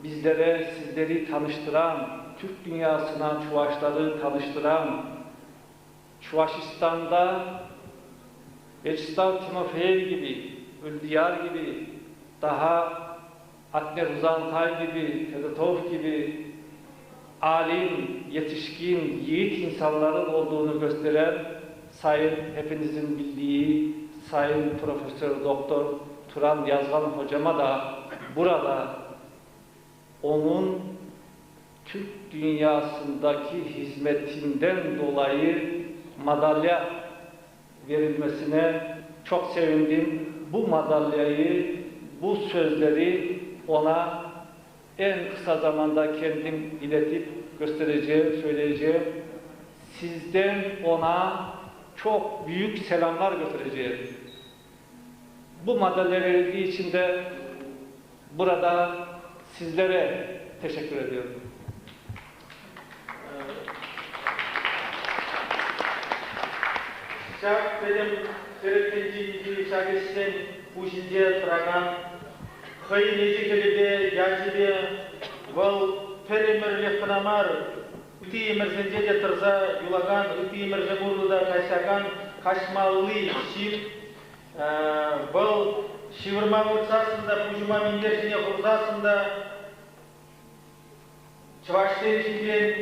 bizlere sizleri tanıştıran, Türk dünyasına Çuvaşları tanıştıran, Çuvaşistan'da Vyacheslav Timofeyev gibi, Güldiyar gibi, daha Atner Uzankay gibi, Fedotov gibi alim, yetişkin, yiğit insanların olduğunu gösteren Sayın hepinizin bildiği Sayın Profesör Doktor Turan yazgan hocama da burada onun Türk dünyasındaki hizmetinden dolayı madalya verilmesine çok sevindim. Bu madalyayı, bu sözleri ona en kısa zamanda kendim iletip göstereceğim, söyleyeceğim. Sizden ona çok büyük selamlar götüreceğim. Bu madalya verildiği için de burada sizlere teşekkür ediyorum. Şak benim öğretmenci şagirsden uşince tırağan hayır ejikelibe, yajibе vol perimerle kınamar üti emerzence de tırza yulagan, üti emerzemurluda kaşagan kaşmallı şiv vol şivırma vurtsasında, pujuma mindersine vursasında çavaşten içinden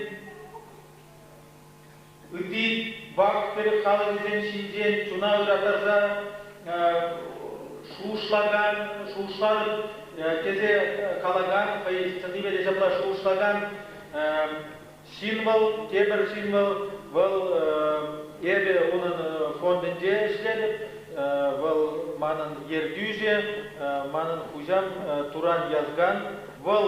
üti vakıfları kalıgızın şinjen çuna üratarza şuşlar keze kalagan, tazibede japla şuşlagan şinval, teber şinval val ebe onun fondunca işledip val manın yerdüje, manın hujam turan yazgan val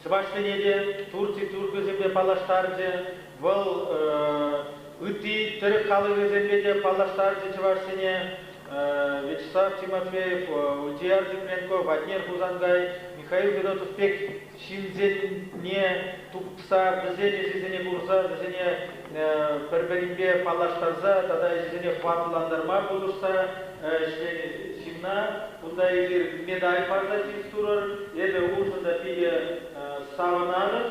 Şıbaşvenede Türk palaştarcı val üti Türk kalıgızın palaştarcı Çavaşvene Вячеслав Тимофеев, Ультияр Зимренко, Ватнер Хузангай, Михаил Федотов пек шинзене тупса, бізене жезене бурса, жезене бір-бірінбе палаштарса, тада жезене қуатыландырма болырса, шимна, бұнда егер медаль парда текстурыр, еді ұлшында пиге савынарыр,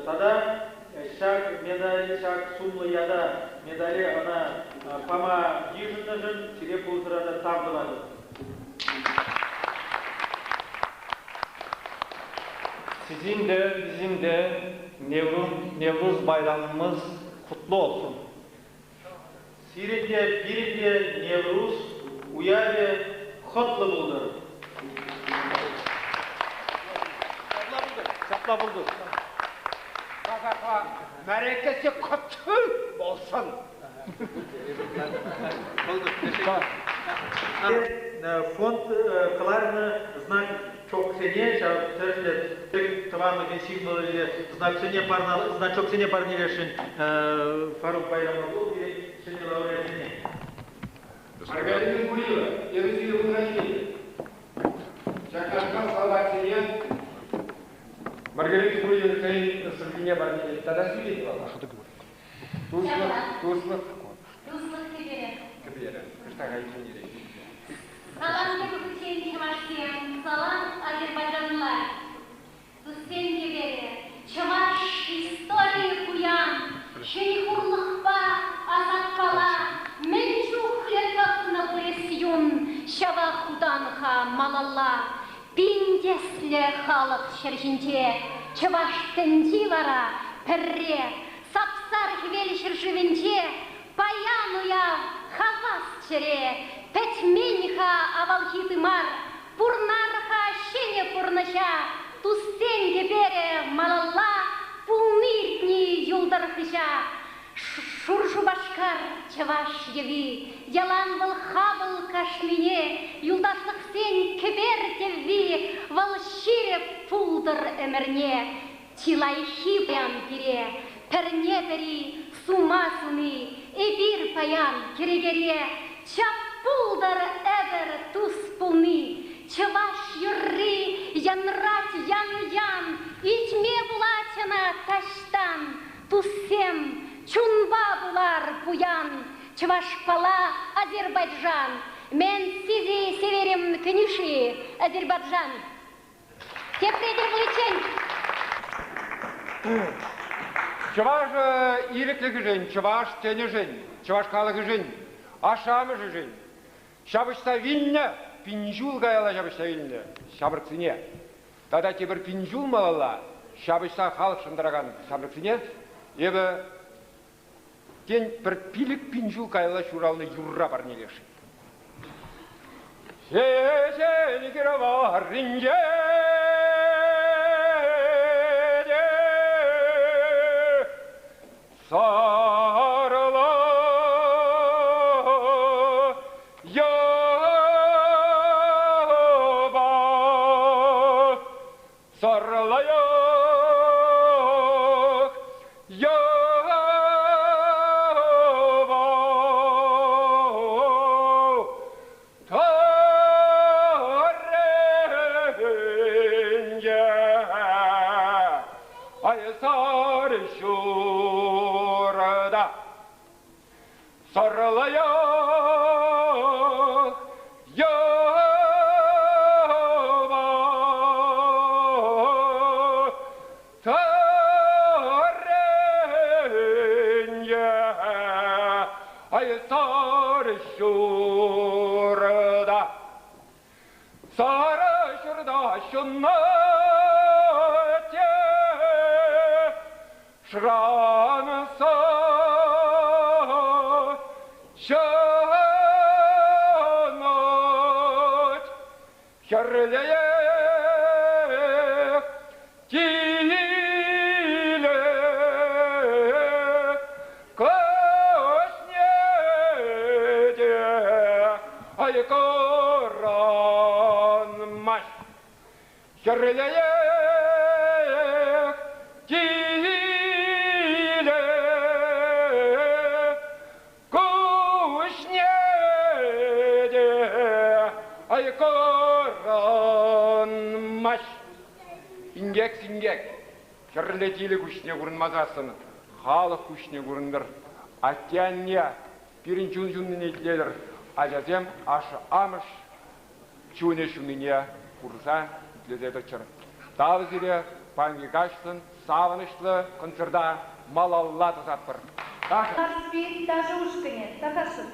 тада шак медаль, шак сумлы яда медали она пама ежиннажын сиреп отырады табылады. Sizin de bizim de Nevruz bayramımız kutlu olsun. Sirinde birinde Nevruz uyarı kutlu buldu. Çapla buldu. Merekesi kutlu olsun. Фонд Кларна знак çok sene, Türk tamamı символ или знак сене парна, значок сене парнилешин Фарук Байрамогул или сене лауреатине. Маргарита Гурила, Евгения Украине, Чакашкан Словакия, Маргарита Гурила, Сергея Барниле, тогда свидетель была. Что ты говоришь? Туслых. Туслых Кибера. Что говоришь? Salam Hüseyin Çavaş'ten, salam Azerbaycanlılar. Hüseyin Geberi, Çavaş истории kuyan, şehirlikba, azatpala, mençuk лекахна пресюн, Şava Худанха, Малалла, Биндесле халық шершинте, Çavaş тендилара, Перре, Сапсар хвель шершивенте, Паяnuya, Хавас чере, Петменьха авалхиты мар, Пурнарха щене пурнаща, Тустен гебере малалла, Пулниртни юлдархыша, Шуршубашкар чаваш еви, Ялан был хабыл кашмине, Юлдашлык сен кебер тевви, Валшире пулдар эмерне, Тилайхи бян пире, Пернепери, Сумасуны, Эбир паян керегере, Чапулдар эвер туспуны, Чаваш юрри, янрат ян-ян, Итме булатина таштан, Туссем, чунба булар пуян, Чавашпала Азербайджан, Мен сизи северим книши Азербайджан. Тепредер булечен. Чаваш иреклігі жын, чаваш тені жын, чаваш қалығы жын, ашамы жын. Шабышта винне, пинжул гаяла шабышта винне, шабырксыне. Тада тебір пинжул малала, шабышта халық шындыраған шабырксыне, ебі кен бір пилік пинжул гаяла шуралны юрра барнелеші. Şeşen kirvarınca sarıla yaba sarıla sarılayak yaba tarınca ay sarı şurada şunatçe şransa şanat şerleyek cile koşnede ay koranmaş şerleyek cile ay koranmaş ingek singek şerletili kuşne kurunmazasın халық күшіне көріндір аттянне birinci ucunun etkiler acazem aşı amış çune şunine kursa lezedir davız ile pangi kaçsın sağınışlı konserda mal Allah tazatpır Спит даже ушка нет, такашın.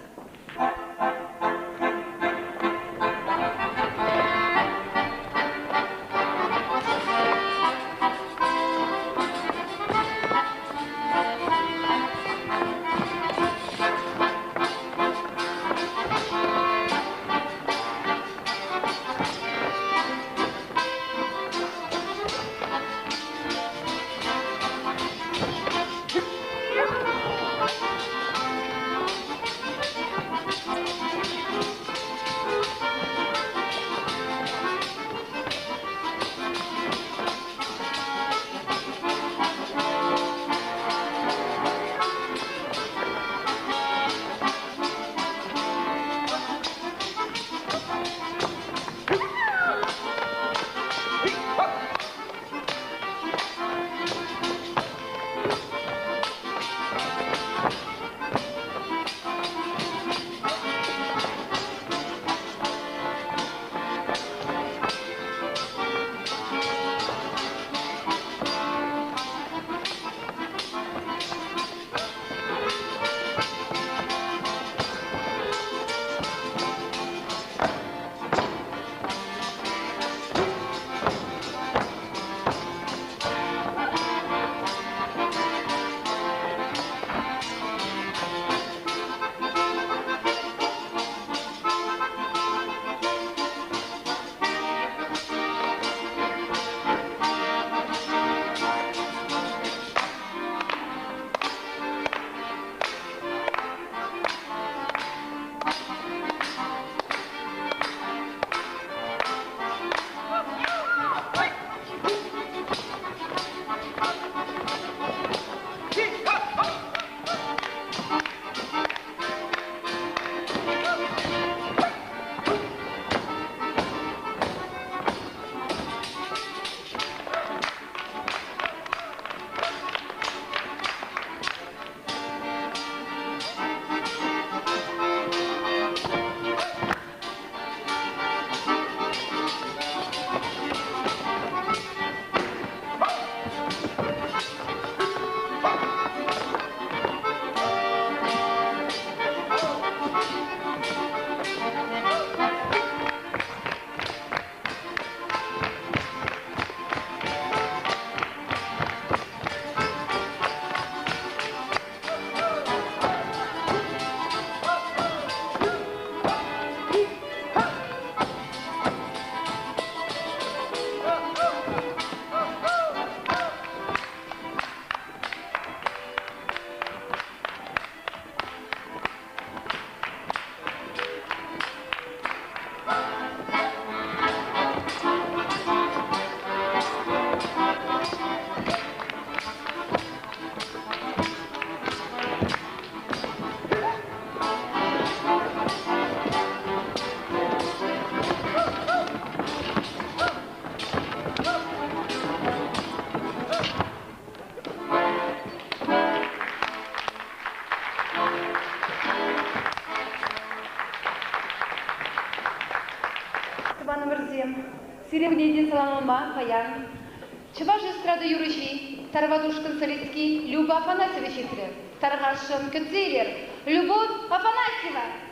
Курбан Мырзем, Сиревнеде Саламома, Паян, Чуваш эстрада юрыщи, Тарвадушкин Советский, Люба Афанасьевич Итре, Таргашин Кыцилер, Любовь Афанасьева.